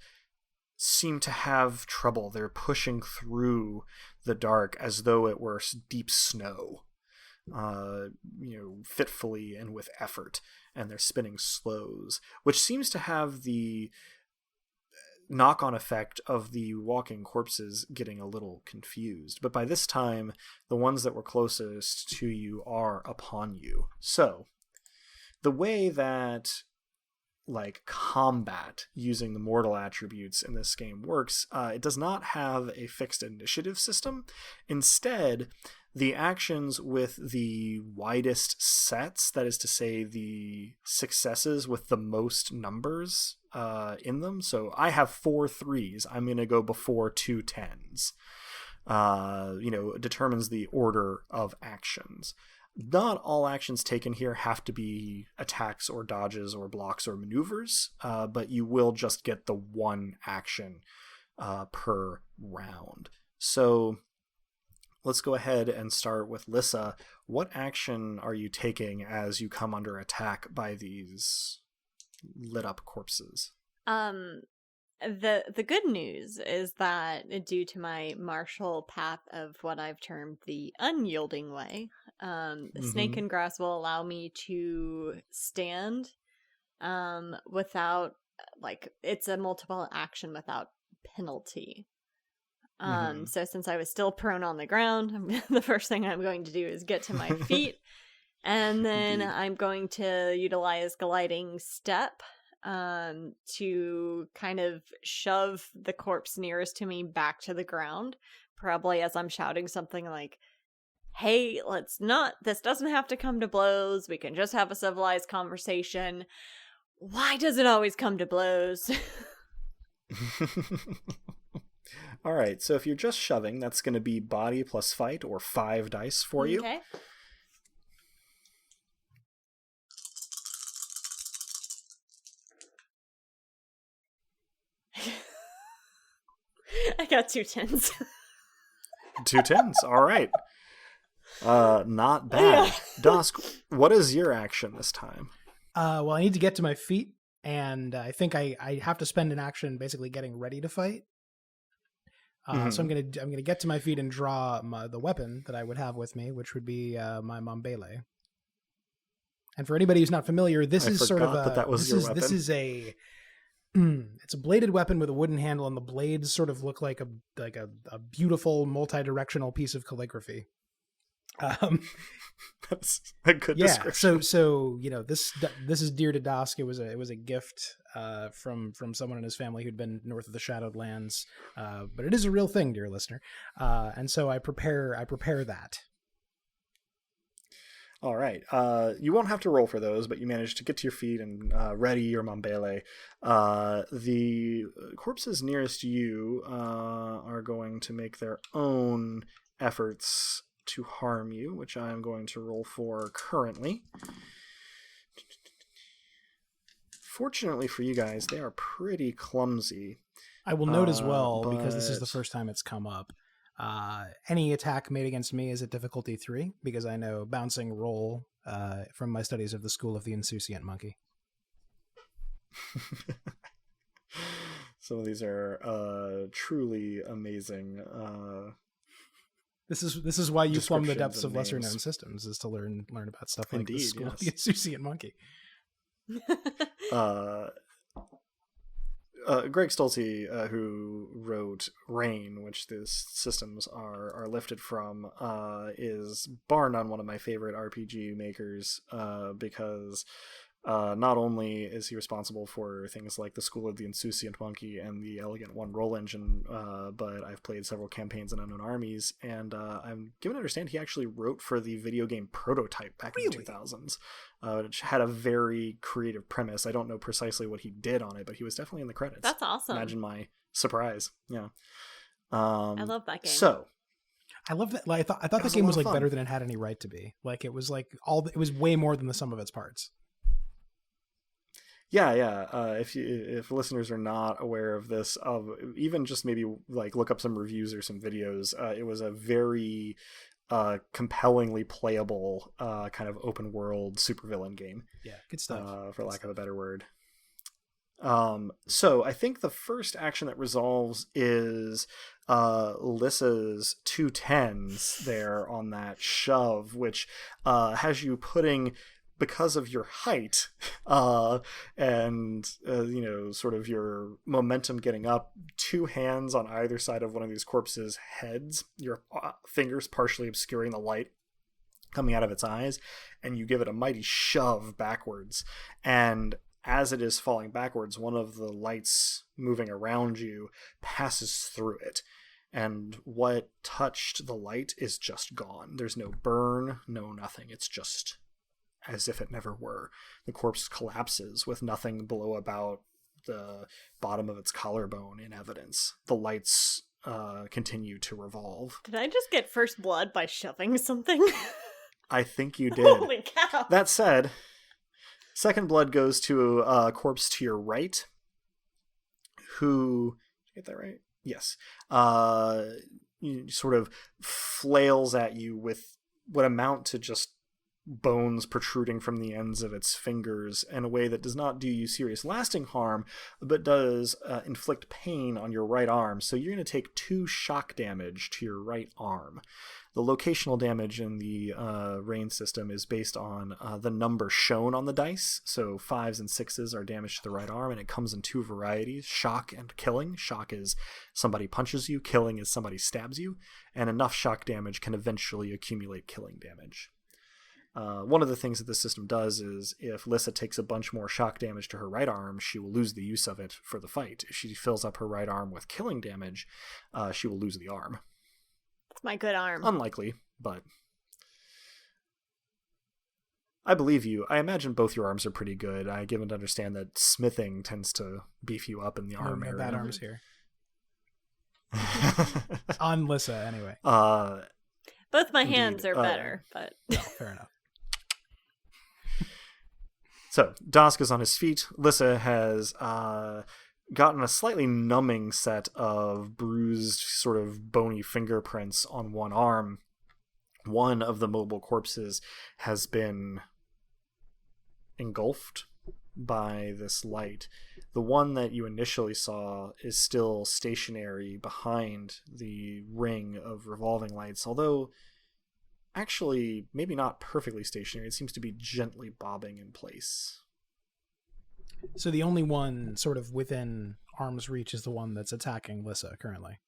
seem to have trouble. They're pushing through the dark as though it were deep snow, fitfully and with effort, and they're spinning slows, which seems to have the knock-on effect of the walking corpses getting a little confused. But by this time, the ones that were closest to you are upon you. So, the way that combat using the mortal attributes in this game works, it does not have a fixed initiative system. Instead, the actions with the widest sets, that is to say the successes with the most numbers in them. So I have 4 3s. I'm going to go before 2 10s. Determines the order of actions. Not all actions taken here have to be attacks or dodges or blocks or maneuvers, but you will just get the 1 action per round. So let's go ahead and start with Lissa. What action are you taking as you come under attack by these lit up corpses? The good news is that due to my martial path of what I've termed the unyielding way, Snake and Grass will allow me to stand without, it's a multiple action without penalty. So since I was still prone on the ground, the first thing I'm going to do is get to my feet, and then I'm going to utilize Gliding Step to kind of shove the corpse nearest to me back to the ground, probably as I'm shouting something like, hey, this doesn't have to come to blows, we can just have a civilized conversation. Why does it always come to blows? All right, so if you're just shoving, that's going to be body plus fight, or 5 dice for you. Okay. I got 2 10s. 2 10s, all right. Not bad. Dusk, what is your action this time? Well, I need to get to my feet, and I think I have to spend an action basically getting ready to fight. So I'm gonna get to my feet and draw the weapon that I would have with me, which would be my Nobilis. And for anybody who's not familiar, this is sort of this is a it's a bladed weapon with a wooden handle, and the blades sort of look like a beautiful multi-directional piece of calligraphy. That's a good description. So this is dear to Dusk. It was a gift from someone in his family who'd been north of the Shadowed Lands, but it is a real thing, dear listener. And so I prepare that. All right. You won't have to roll for those, but you managed to get to your feet and ready your Nobilis. The corpses nearest you are going to make their own efforts to harm you, which I'm going to roll for currently. Fortunately for you guys, they are pretty clumsy. I will note as well, because this is the first time it's come up, any attack made against me is at difficulty 3, because I know bouncing roll from my studies of the School of the Insouciant Monkey. Some of these are truly amazing. This is why you plumb the depths of lesser known systems, is to learn about stuff like the School of the Insouciant Monkey. Greg Stolze, who wrote Rain, which these systems are lifted from, is bar none one of my favorite RPG makers, because not only is he responsible for things like the School of the Insouciant Monkey and the Elegant One roll engine, but I've played several campaigns in Unknown Armies, and I'm given to understand he actually wrote for the video game Prototype back in the 2000s, which had a very creative premise. I don't know precisely what he did on it, but he was definitely in the credits. That's awesome. Imagine my surprise. Yeah. I love that game. So I love that. I thought the game was better than it had any right to be. It was it was way more than the sum of its parts. Yeah. If listeners are not aware of this, even just maybe look up some reviews or some videos. It was a very compellingly playable kind of open world supervillain game. Yeah, good stuff. For lack of a better word. So I think the first action that resolves is Lissa's 2 10s there on that shove, which has you putting, because of your height and sort of your momentum getting up, 2 hands on either side of one of these corpses' heads, your fingers partially obscuring the light coming out of its eyes, and you give it a mighty shove backwards. And as it is falling backwards, one of the lights moving around you passes through it. and what touched the light is just gone. There's no burn, no nothing. It's just as if it never were. The corpse collapses with nothing below about the bottom of its collarbone in evidence. The lights continue to revolve. Did I just get first blood by shoving something? I think you did. Holy cow. That said, second blood goes to a corpse to your right, who... Did I get that right? Yes. Sort of flails at you with what amount to just bones protruding from the ends of its fingers in a way that does not do you serious lasting harm, but does inflict pain on your right arm. So you're going to take 2 shock damage to your right arm. The locational damage in the rain system is based on the number shown on the dice. So 5s and 6s are damage to the right arm, and it comes in 2 varieties, shock and killing. Shock is somebody punches you, killing is somebody stabs you, and enough shock damage can eventually accumulate killing damage. One of the things that this system does is if Lissa takes a bunch more shock damage to her right arm, she will lose the use of it for the fight. If she fills up her right arm with killing damage, she will lose the arm. It's my good arm. Unlikely, but I believe you. I imagine both your arms are pretty good. I given to understand that smithing tends to beef you up in the arm area. Bad arms here. On Lissa, anyway. Both my Indeed. hands are better, but... No, fair enough. So, Dosk is on his feet. Lissa has gotten a slightly numbing set of bruised, sort of bony fingerprints on one arm. One of the mobile corpses has been engulfed by this light. The one that you initially saw is still stationary behind the ring of revolving lights, although actually maybe not perfectly stationary. It seems to be gently bobbing in place. So the only one sort of within arm's reach is the one that's attacking Lissa currently.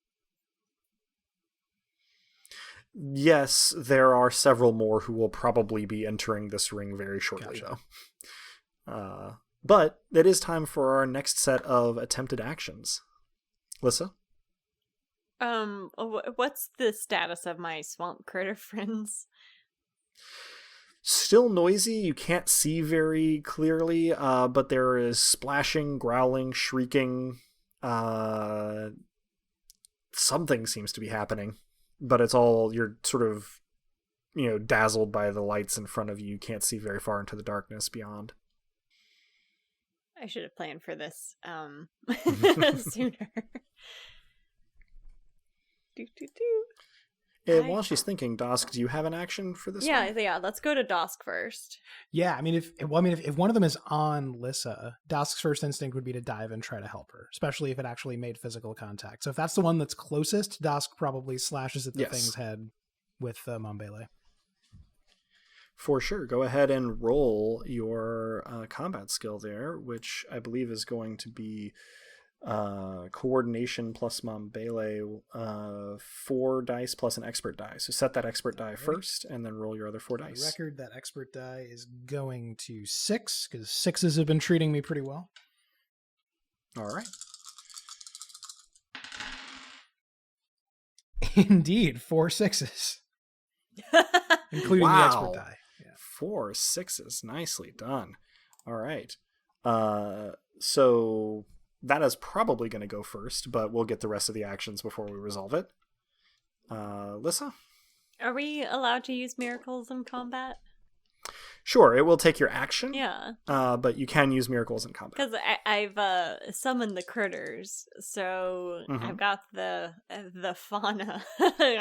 Yes, there are several more who will probably be entering this ring very shortly, Gotcha. though. But it is time for our next set of attempted actions. Lissa? What's the status of my swamp critter friends? Still noisy, you can't see very clearly, but there is splashing, growling, shrieking. Something seems to be happening, but it's all, you're sort of, dazzled by the lights in front of you. You can't see very far into the darkness beyond. I should have planned for this sooner. While she's thinking, Dosk, do you have an action for this one? Yeah, let's go to Dosk first. Yeah, I mean, if one of them is on Lissa, Dosk's first instinct would be to dive and try to help her, especially if it actually made physical contact. So if that's the one that's closest, Dosk probably slashes at the thing's head with Mombele. For sure. Go ahead and roll your combat skill there, which I believe is going to be coordination plus Mombele, 4 dice plus an expert die. So set that expert die first, and then roll your other 4 dice. Record, that expert die is going to 6, because 6s have been treating me pretty well. All right. Indeed, 4 6s. Including the expert die. Yeah. 4 6s. Nicely done. All right. So that is probably going to go first, but we'll get the rest of the actions before we resolve it. Lissa? Are we allowed to use miracles in combat? Sure, it will take your action. Yeah. But you can use miracles in combat. Because I've summoned the critters, so I've got the fauna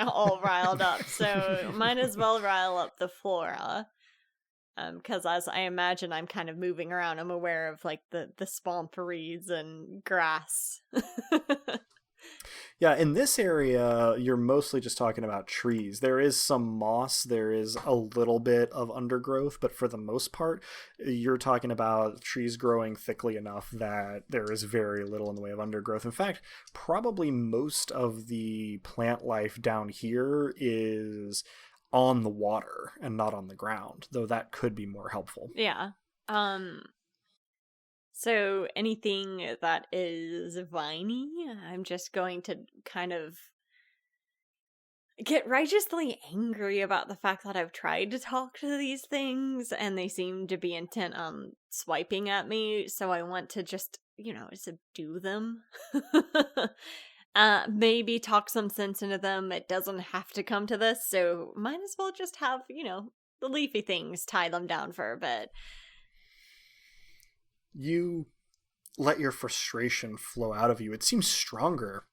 all riled up. So might as well rile up the flora. Because as I imagine, I'm kind of moving around. I'm aware of like the swamp reeds and grass. Yeah, in this area, you're mostly just talking about trees. There is some moss, there is a little bit of undergrowth, but for the most part, you're talking about trees growing thickly enough that there is very little in the way of undergrowth. In fact, probably most of the plant life down here is on the water and not on the ground, though that could be more helpful. Yeah. So anything that is viney, I'm just going to kind of get righteously angry about the fact that I've tried to talk to these things and they seem to be intent on swiping at me, so I want to just, subdue them. Maybe talk some sense into them. It doesn't have to come to this, so might as well just have, the leafy things tie them down for a bit. You let your frustration flow out of you. It seems stronger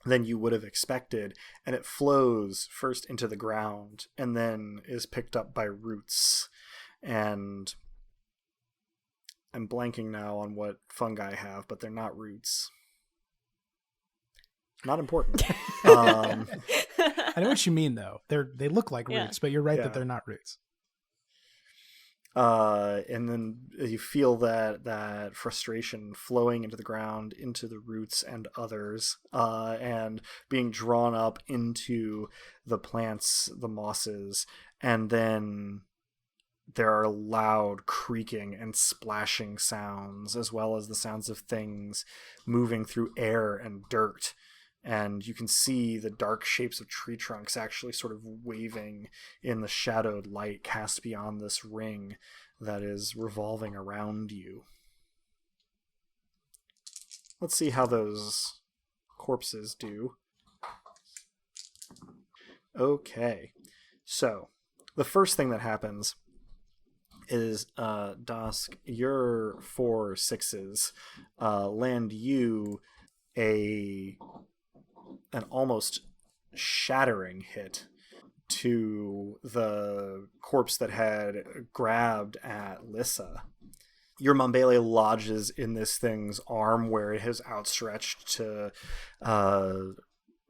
than you would have expected, and it flows first into the ground and then is picked up by roots. And I'm blanking now on what fungi have, but they're not roots. Not important. I know what you mean, though. They look like roots, but you're right that they're not roots. And then you feel that frustration flowing into the ground, into the roots and others, and being drawn up into the plants, the mosses, and then there are loud creaking and splashing sounds, as well as the sounds of things moving through air and dirt. And you can see the dark shapes of tree trunks actually sort of waving in the shadowed light cast beyond this ring that is revolving around you. Let's see how those corpses do. Okay, so the first thing that happens is, Dusk, your 4 6s land you an almost shattering hit to the corpse that had grabbed at Lissa. Your Mambele lodges in this thing's arm where it has outstretched to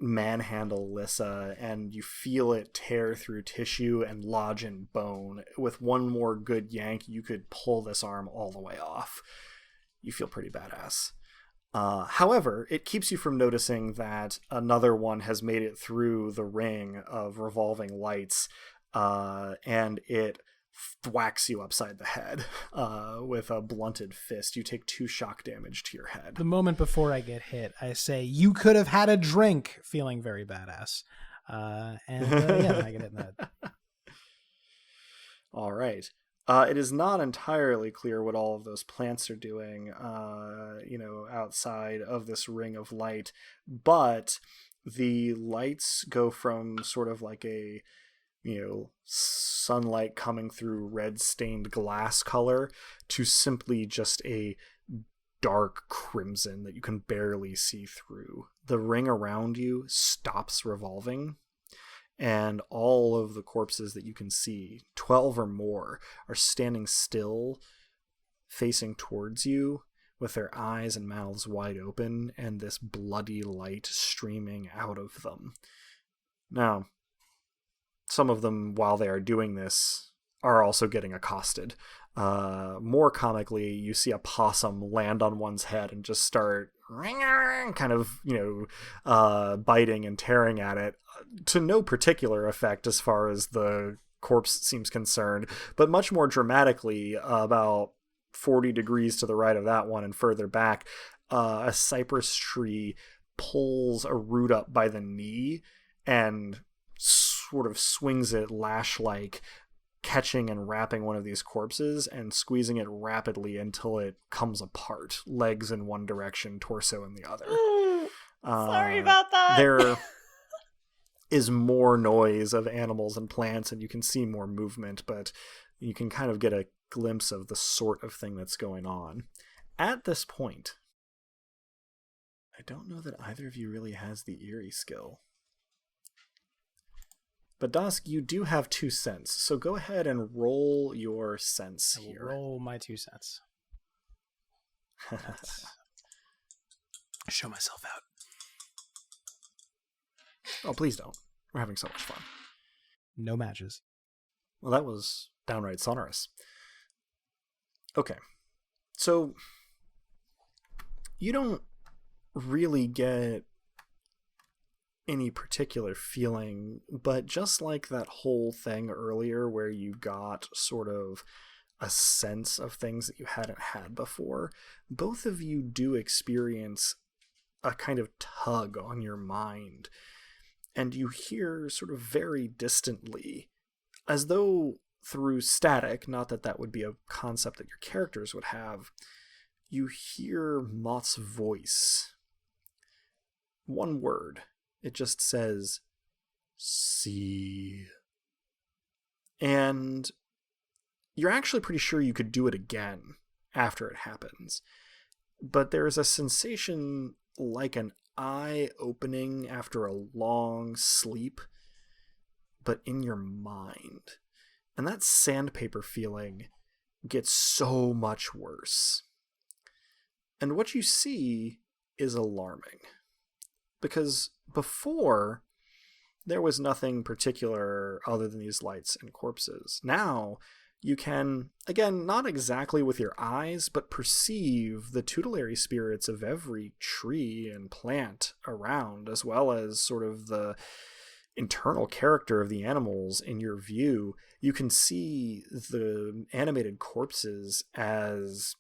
manhandle Lissa, and you feel it tear through tissue and lodge in bone. With one more good yank, you could pull this arm all the way off. You feel pretty badass. However, it keeps you from noticing that another one has made it through the ring of revolving lights, and it thwacks you upside the head with a blunted fist. You take 2 shock damage to your head. The moment before I get hit, I say, "You could have had a drink," feeling very badass. I get hit in the head. All right. It is not entirely clear what all of those plants are doing, outside of this ring of light, but the lights go from sort of like a, sunlight coming through red stained glass color to simply just a dark crimson that you can barely see through. The ring around you stops revolving, and all of the corpses that you can see, 12 or more, are standing still, facing towards you, with their eyes and mouths wide open, and this bloody light streaming out of them. Now, some of them, while they are doing this, are also getting accosted. More comically, you see a possum land on one's head and just start kind of, biting and tearing at it, to no particular effect as far as the corpse seems concerned, but much more dramatically, about 40 degrees to the right of that one and further back, a cypress tree pulls a root up by the knee and sort of swings it lash-like, catching and wrapping one of these corpses and squeezing it rapidly until it comes apart, legs in one direction, torso in the other. Sorry about that. There is more noise of animals and plants, and you can see more movement, but you can kind of get a glimpse of the sort of thing that's going on. At this point, I don't know that either of you really has the eerie skill. But Dusk, you do have 2 cents, so go ahead and roll your sense here. Roll my 2 cents. Show myself out. Oh, please don't. We're having so much fun. No matches. Well, that was downright sonorous. Okay. So, you don't really get any particular feeling, but just like that whole thing earlier where you got sort of a sense of things that you hadn't had before, both of you do experience a kind of tug on your mind. and you hear sort of very distantly, as though through static, not that that would be a concept that your characters would have, you hear Mott's voice. One word. It just says, "See." And you're actually pretty sure you could do it again after it happens. But there's a sensation like an eye opening after a long sleep, but in your mind. And that sandpaper feeling gets so much worse. And what you see is alarming. Because before, there was nothing particular other than these lights and corpses. Now, you can, again, not exactly with your eyes, but perceive the tutelary spirits of every tree and plant around, as well as sort of the internal character of the animals in your view. You can see the animated corpses as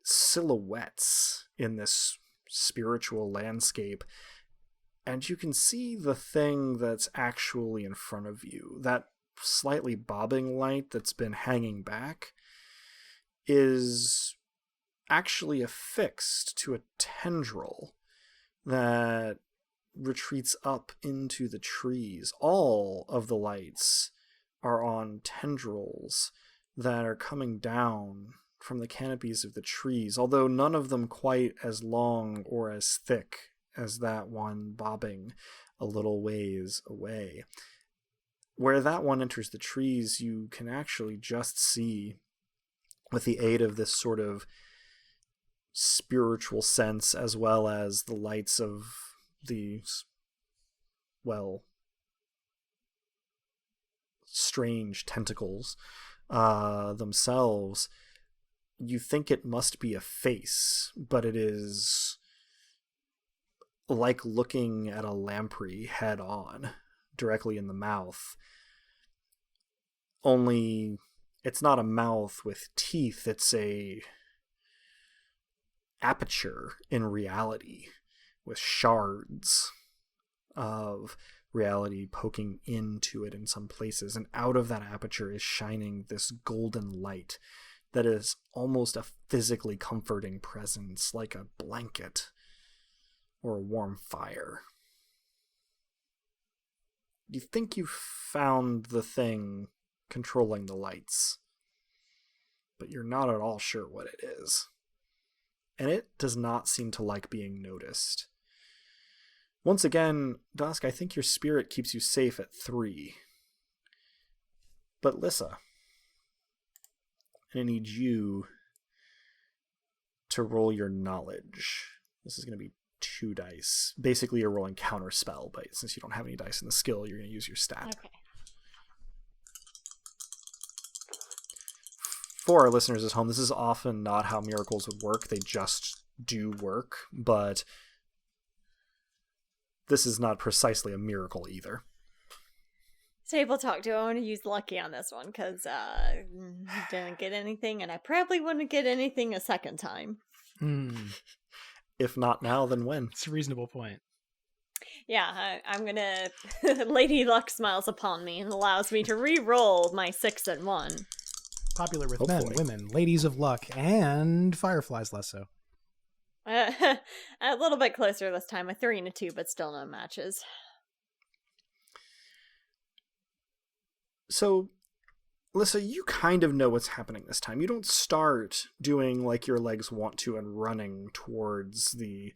silhouettes in this spiritual landscape, and you can see the thing that's actually in front of you. That slightly bobbing light that's been hanging back is actually affixed to a tendril that retreats up into the trees. All of the lights are on tendrils that are coming down from the canopies of the trees, although none of them quite as long or as thick as that one bobbing a little ways away. Where that one enters the trees, you can actually just see, with the aid of this sort of spiritual sense, as well as the lights of the, well, strange tentacles themselves, you think it must be a face, but it is like looking at a lamprey head on, directly in the mouth. Only it's not a mouth with teeth, it's a aperture in reality with shards of reality poking into it in some places, and out of that aperture is shining this golden light that is almost a physically comforting presence, like a blanket or a warm fire. You think you've found the thing controlling the lights, but you're not at all sure what it is. And it does not seem to like being noticed. Once again, Dusk, I think your spirit keeps you safe at 3. But Lissa, I need you to roll your knowledge. This is going to be 2 dice. Basically, you're rolling counterspell, but since you don't have any dice in the skill, you're going to use your stat. Okay. For our listeners at home, this is often not how miracles would work. They just do work, but this is not precisely a miracle either. Table talk. Do I want to use lucky on this one? Because didn't get anything, and I probably wouldn't get anything a second time. If not now, then when? It's a reasonable point. Yeah, I'm gonna... Lady Luck smiles upon me and allows me to re-roll my 6 and 1. Popular with Hopefully. men, women, ladies of luck, and fireflies less so. A little bit closer this time, a 3 and a 2, but still no matches. So, Lissa, you kind of know what's happening this time. You don't start doing like your legs want to and running towards the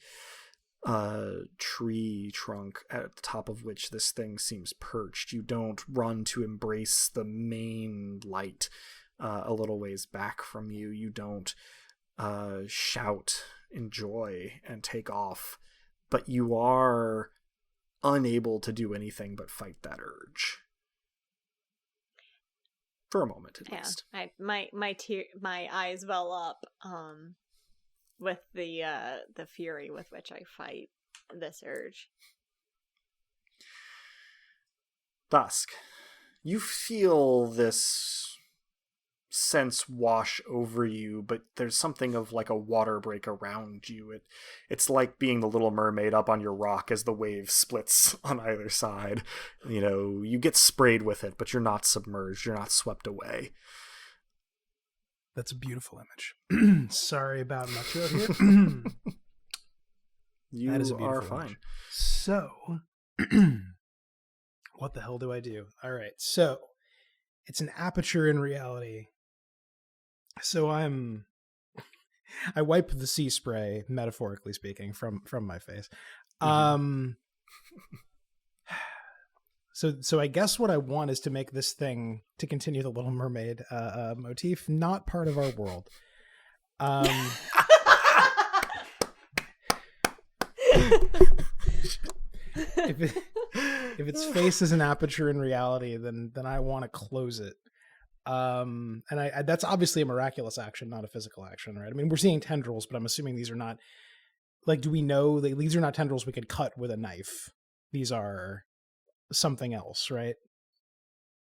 tree trunk at the top of which this thing seems perched. You don't run to embrace the main light a little ways back from you. You don't shout in joy and take off, but you are unable to do anything but fight that urge. For a moment, at least. My eyes well up with the fury with which I fight this urge. Dusk, you feel this sense wash over you, but there's something of like a water break around you. It's like being the Little Mermaid up on your rock as the wave splits on either side. You know, you get sprayed with it, but you're not submerged. You're not swept away. That's a beautiful image. Sorry about Macho here. You that is a are beautiful fine. Image. So, what the hell do I do? All right, so it's an aperture in reality. So I wipe the sea spray, metaphorically speaking, from my face. So I guess what I want is to make this thing, to continue the Little Mermaid motif, not part of our world. If its face is an aperture in reality, then I want to close it. And I that's obviously a miraculous action, not a physical action, right? I mean, we're seeing tendrils, but I'm assuming these are not, like, do we know that these are not tendrils we could cut with a knife? These are something else, right?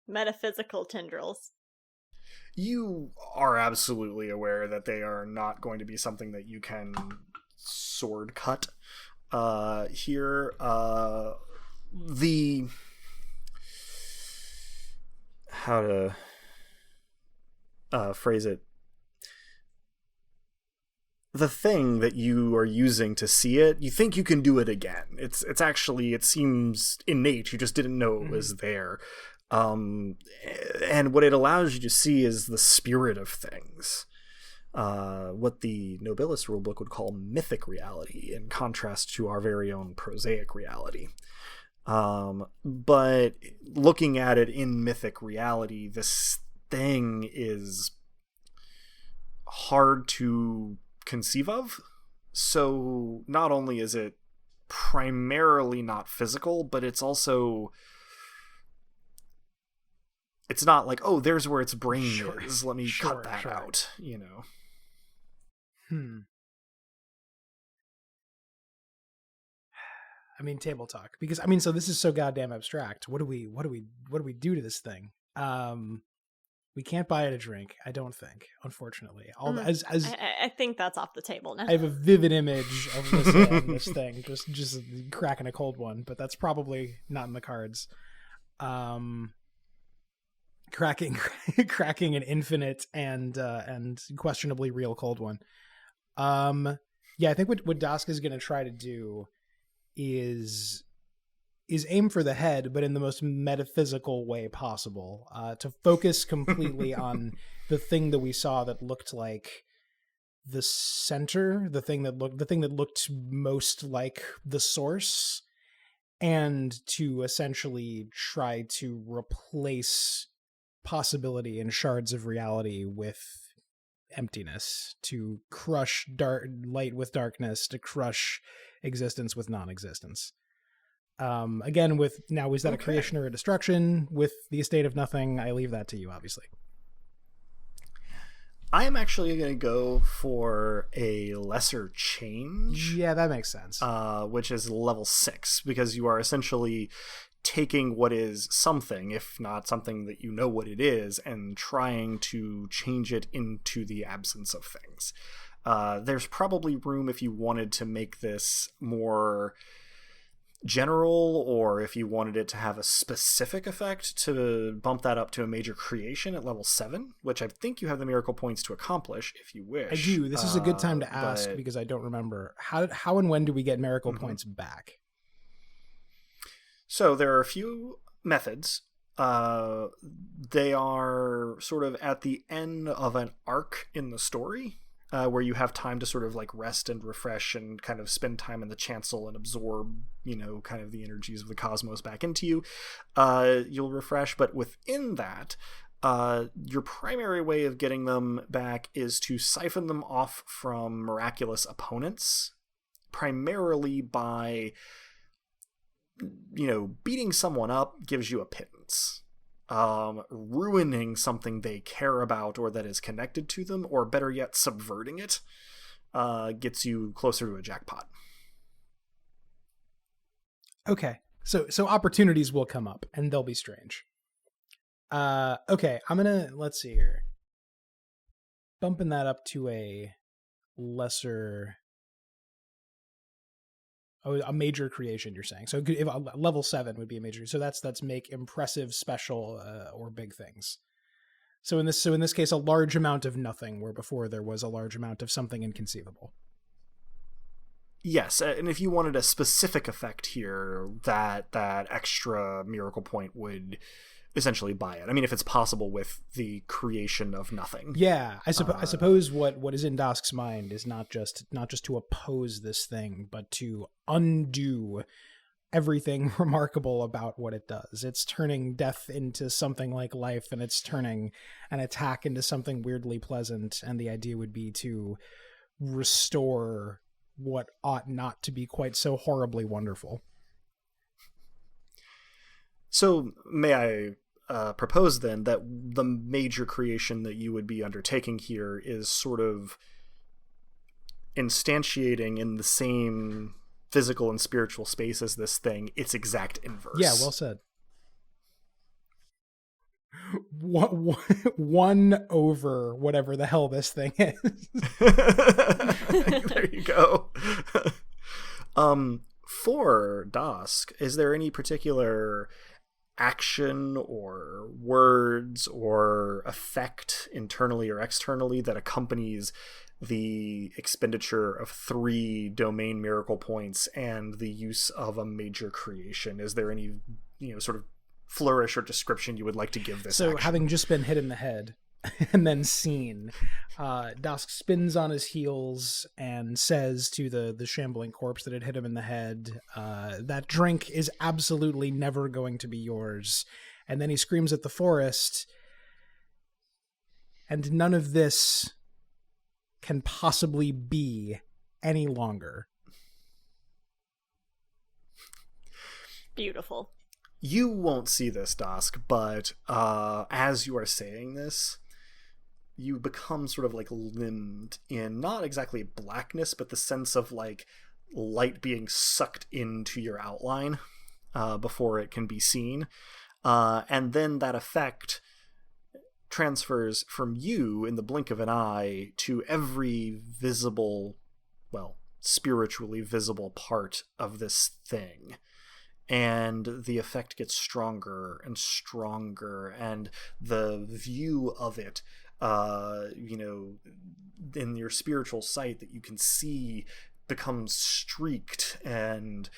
Metaphysical tendrils. You are absolutely aware that they are not going to be something that you can sword cut. Here, the how to phrase it, the thing that you are using to see it, you think you can do it again. It's actually, it seems innate. You just didn't know it was there. And what it allows you to see is the spirit of things. What the Nobilis rulebook would call mythic reality, in contrast to our very own prosaic reality. But looking at it in mythic reality, this thing is hard to conceive of. So not only is it primarily not physical, but it's also, it's not like, oh, there's where its brain is, let me cut that out, you know. I mean, table talk, because I mean, so this is so goddamn abstract. What do we do to this thing? We can't buy it a drink, I don't think, unfortunately. I think that's off the table now. I have a vivid image of this thing, just cracking a cold one, but that's probably not in the cards. Cracking an infinite and questionably real cold one. Yeah, I think what Dask is going to try to do is aim for the head, but in the most metaphysical way possible, to focus completely on the thing that we saw that looked like the center, the thing that looked most like the source, and to essentially try to replace possibility and shards of reality with emptiness, to crush light with darkness, to crush existence with non-existence. Again, with now, is that a creation or a destruction? With the estate of nothing, I leave that to you, obviously. I am actually going to go for a lesser change. Yeah, that makes sense. Which is level 6, because you are essentially taking what is something, if not something that you know what it is, and trying to change it into the absence of things. There's probably room if you wanted to make this more general, or if you wanted it to have a specific effect, to bump that up to a major creation at level 7, which I think you have the miracle points to accomplish if you wish. I do. This is a good time to ask, because I don't remember. How and when do we get miracle points back? So there are a few methods. They are sort of at the end of an arc in the story, where you have time to sort of like rest and refresh and kind of spend time in the chancel and absorb, kind of the energies of the cosmos back into you. You'll refresh, but within that, your primary way of getting them back is to siphon them off from miraculous opponents, primarily by, beating someone up gives you a pittance. Ruining something they care about or that is connected to them, or better yet, subverting it, gets you closer to a jackpot. Okay, so opportunities will come up, and they'll be strange. Okay, let's see here. bumping that up to a lesser... Oh, a major creation, you're saying. So if level 7 would be a major. So that's make impressive, special, or big things. So in this case, a large amount of nothing, where before there was a large amount of something inconceivable. Yes, and if you wanted a specific effect here, that extra miracle point would essentially buy it. I mean, if it's possible with the creation of nothing. Yeah, I suppose what is in Dosk's mind is not just to oppose this thing, but to undo everything remarkable about what it does. It's turning death into something like life, and it's turning an attack into something weirdly pleasant, and the idea would be to restore what ought not to be quite so horribly wonderful. So may I propose then that the major creation that you would be undertaking here is sort of instantiating in the same physical and spiritual space as this thing, its exact inverse. Yeah, well said. 1 over whatever the hell this thing is. There you go. For Dosk, is there any particular action or words or effect internally or externally that accompanies the expenditure of 3 domain miracle points and the use of a major creation? Is there any, sort of flourish or description you would like to give this action? Having just been hit in the head and then seen, Dosk spins on his heels and says to the shambling corpse that had hit him in the head, that drink is absolutely never going to be yours. And then he screams at the forest, and none of this can possibly be any longer. Beautiful. You won't see this, Dosk, but as you are saying this, you become sort of like limbed in not exactly blackness, but the sense of like light being sucked into your outline before it can be seen. And then that effect transfers from you in the blink of an eye to every visible, spiritually visible part of this thing. And the effect gets stronger and stronger, and the view of it, in your spiritual sight that you can see, becomes streaked and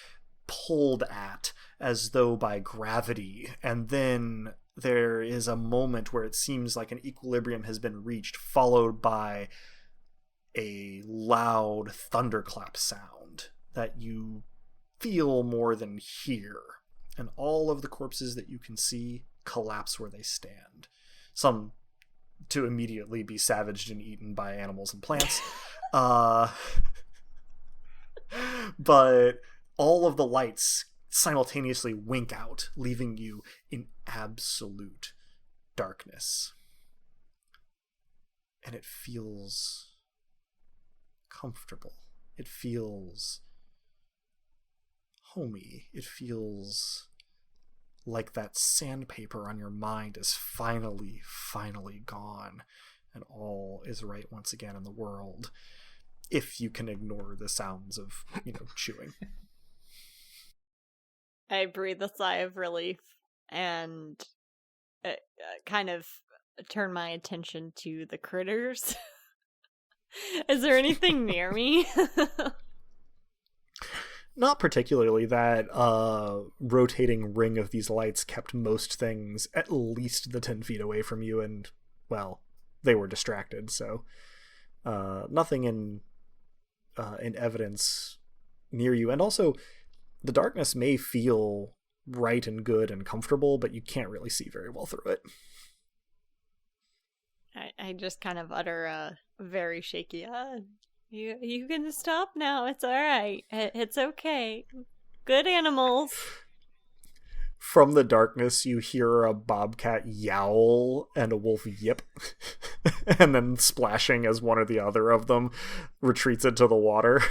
pulled at as though by gravity. And then there is a moment where it seems like an equilibrium has been reached, followed by a loud thunderclap sound that you feel more than hear, and all of the corpses that you can see collapse where they stand, some to immediately be savaged and eaten by animals and plants, but all of the lights simultaneously wink out, leaving you in absolute darkness. And it feels comfortable. It feels homey. It feels like that sandpaper on your mind is finally gone, and all is right once again in the world, if you can ignore the sounds of, chewing. I breathe a sigh of relief and kind of turn my attention to the critters. Is there anything near me? Not particularly. That rotating ring of these lights kept most things at least the 10 feet away from you, and, they were distracted, so nothing in evidence near you. And also, the darkness may feel right and good and comfortable, but you can't really see very well through it. I just kind of utter a very shaky, You can stop now. It's all right. It's okay. Good animals. From the darkness, you hear a bobcat yowl and a wolf yip, and then splashing as one or the other of them retreats into the water,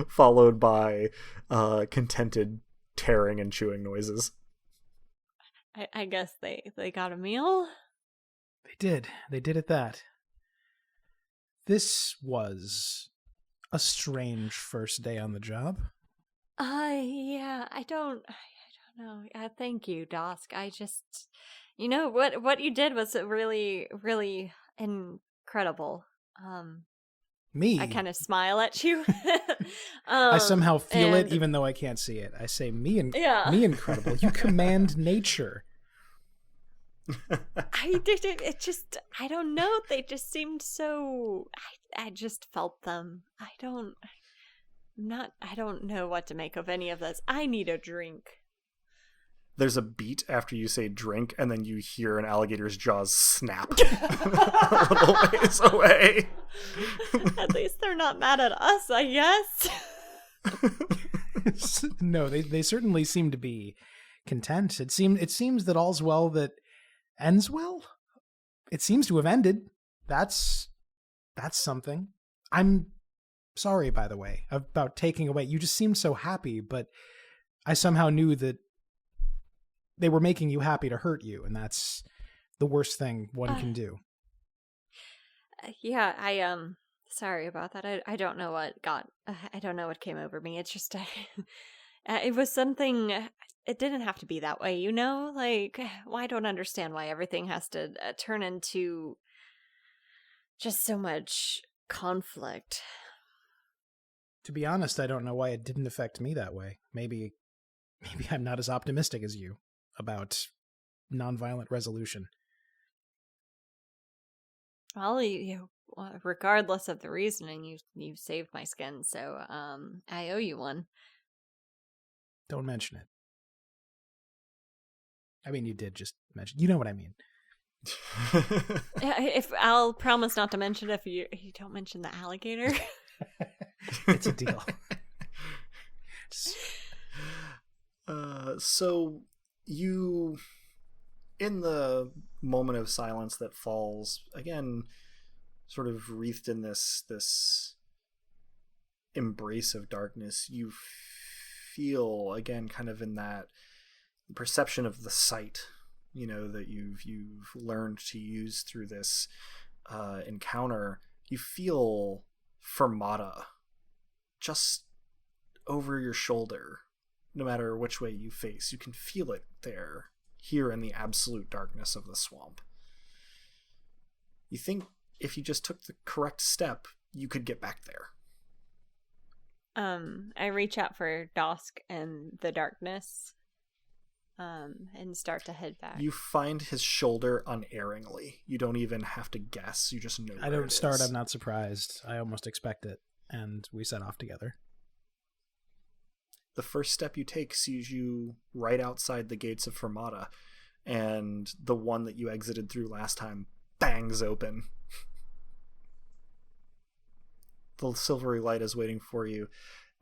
followed by contented tearing and chewing noises. I guess they got a meal. They did at that. This was a strange first day on the job. Yeah, I don't know. Thank you, Dosk. I just, what you did was really, really incredible. Me? I kind of smile at you. I somehow feel it, and- even though I can't see it. I say, me Yeah. incredible. You command nature. I did it. It just, I don't know. They just seemed so. I just felt them. I don't know what to make of any of this. I need a drink. There's a beat after you say drink, and then you hear an alligator's jaws snap a little ways away. At least they're not mad at us, I guess. No, they certainly seem to be content. It seems that all's well that ends well. It seems to have ended. That's something. I'm sorry, by the way, about taking away. You just seemed so happy, but I somehow knew that they were making you happy to hurt you, and that's the worst thing one can do. Yeah, sorry about that. I don't know what I don't know what came over me. It's just it was something. It didn't have to be that way, Like, I don't understand why everything has to turn into just so much conflict. To be honest, I don't know why it didn't affect me that way. Maybe I'm not as optimistic as you about nonviolent resolution. Well, regardless of the reasoning, you saved my skin, so I owe you one. Don't mention it. I mean, you did just mention. You know what I mean. If I'll promise not to mention if you don't mention the alligator. It's a deal. So you, in the moment of silence that falls, again, sort of wreathed in this embrace of darkness, you feel, again, kind of in that perception of the sight, that you've learned to use through this encounter. You feel Fermata just over your shoulder. No matter which way you face, you can feel it there, here in the absolute darkness of the swamp. You think if you just took the correct step, you could get back there. I reach out for Dosk and the darkness, and start to head back. You find his shoulder unerringly. You don't even have to guess. You just know. I don't start. I'm not surprised. I almost expect it, and we set off together. The first step you take sees you right outside the gates of Fermata, and the one that you exited through last time bangs open. The silvery light is waiting for you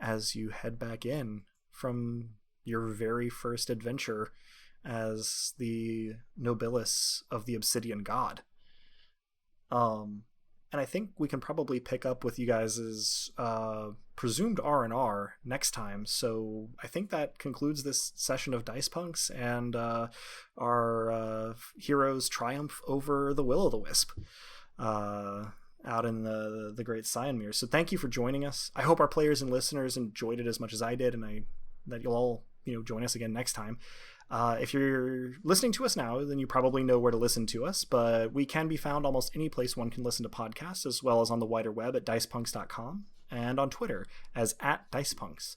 as you head back in from your very first adventure as the Nobilis of the Obsidian God. And I think we can probably pick up with you guys' presumed R&R next time. So I think that concludes this session of Dice Punks and our hero's triumph over the Will-o'-the-Wisp out in the Great Cyanmere. So thank you for joining us. I hope our players and listeners enjoyed it as much as I did, and that you'll all join us again next time. If you're listening to us now, then you probably know where to listen to us, but we can be found almost any place one can listen to podcasts, as well as on the wider web at dicepunks.com and on Twitter as @dicepunks.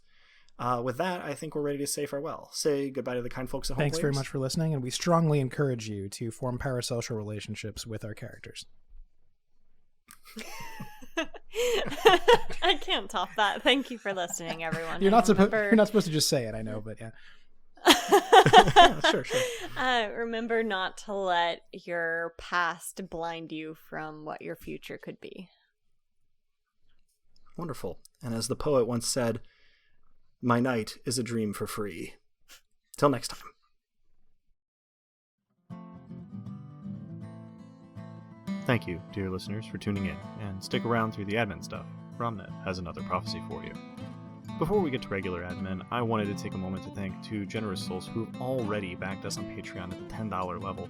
With that, I think we're ready to say farewell. Say goodbye to the kind folks at home. Thanks very much for listening, and we strongly encourage you to form parasocial relationships with our characters. I can't top that. Thank you for listening, everyone. You're not supposed to just say it, I know, but yeah. Sure. Remember not to let your past blind you from what your future could be. Wonderful. And as the poet once said, my night is a dream for free. Till next time. Thank you, dear listeners, for tuning in, and stick around through the admin stuff. Romnet has another prophecy for you. Before we get to regular admin, I wanted to take a moment to thank two generous souls who have already backed us on Patreon at the $10 level.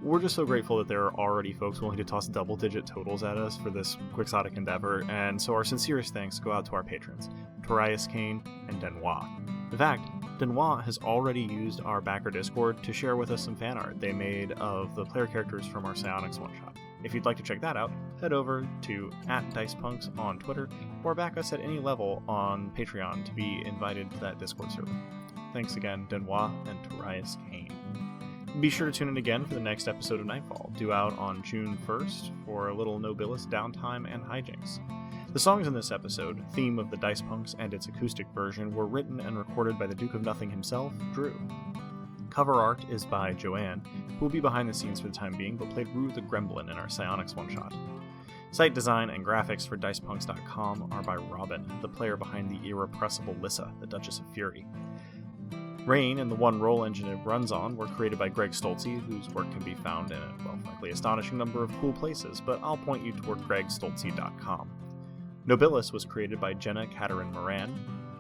We're just so grateful that there are already folks willing to toss double-digit totals at us for this quixotic endeavor, and so our sincerest thanks go out to our patrons, Torias Kane and Denois. In fact, Denois has already used our backer Discord to share with us some fan art they made of the player characters from our Psionics one-shot. If you'd like to check that out, head over to @DicePunks on Twitter, or back us at any level on Patreon to be invited to that Discord server. Thanks again, Denois and Torias Kane. Be sure to tune in again for the next episode of Nightfall, due out on June 1st for a little Nobilis downtime and hijinks. The songs in this episode, theme of the Dice Punks and its acoustic version, were written and recorded by the Duke of Nothing himself, Drew. Cover art is by Joanne, who will be behind the scenes for the time being, but played Rue the Gremlin in our Psionics one-shot. Site design and graphics for DicePunks.com are by Robin, the player behind the irrepressible Lissa, the Duchess of Fury. Rain and the one roll engine it runs on were created by Greg Stolze, whose work can be found in a, well, frankly, astonishing number of cool places, but I'll point you toward gregstolze.com. Nobilis was created by Jenna Caterin Moran,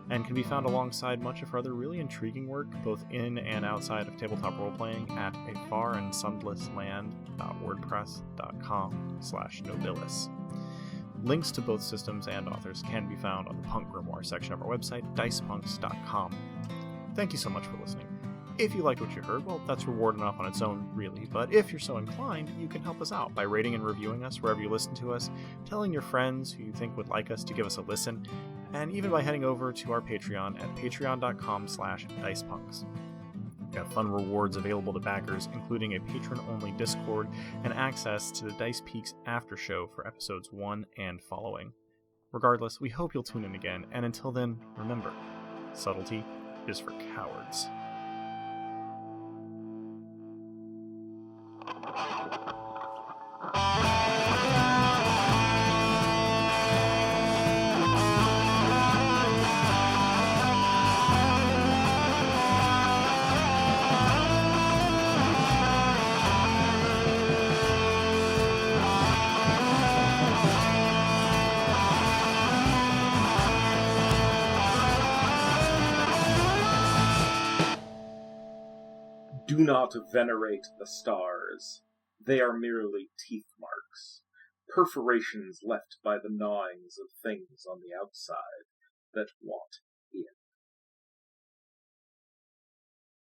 and can be found alongside much of her other really intriguing work, both in and outside of tabletop roleplaying, at afarandsundlessland.wordpress.com/Nobilis. Links to both systems and authors can be found on the Punk Grimoire section of our website, dicepunks.com. Thank you so much for listening. If you liked what you heard, well, that's reward enough on its own, really, but if you're so inclined, you can help us out by rating and reviewing us wherever you listen to us, telling your friends who you think would like us to give us a listen, and even by heading over to our Patreon at patreon.com/dicepunks. We have fun rewards available to backers, including a patron-only Discord and access to the Dice Peaks after show for episodes 1 and following. Regardless, we hope you'll tune in again, and until then, remember, subtlety is for cowards. Do not venerate the stars. They are merely teeth marks, perforations left by the gnawings of things on the outside that want in.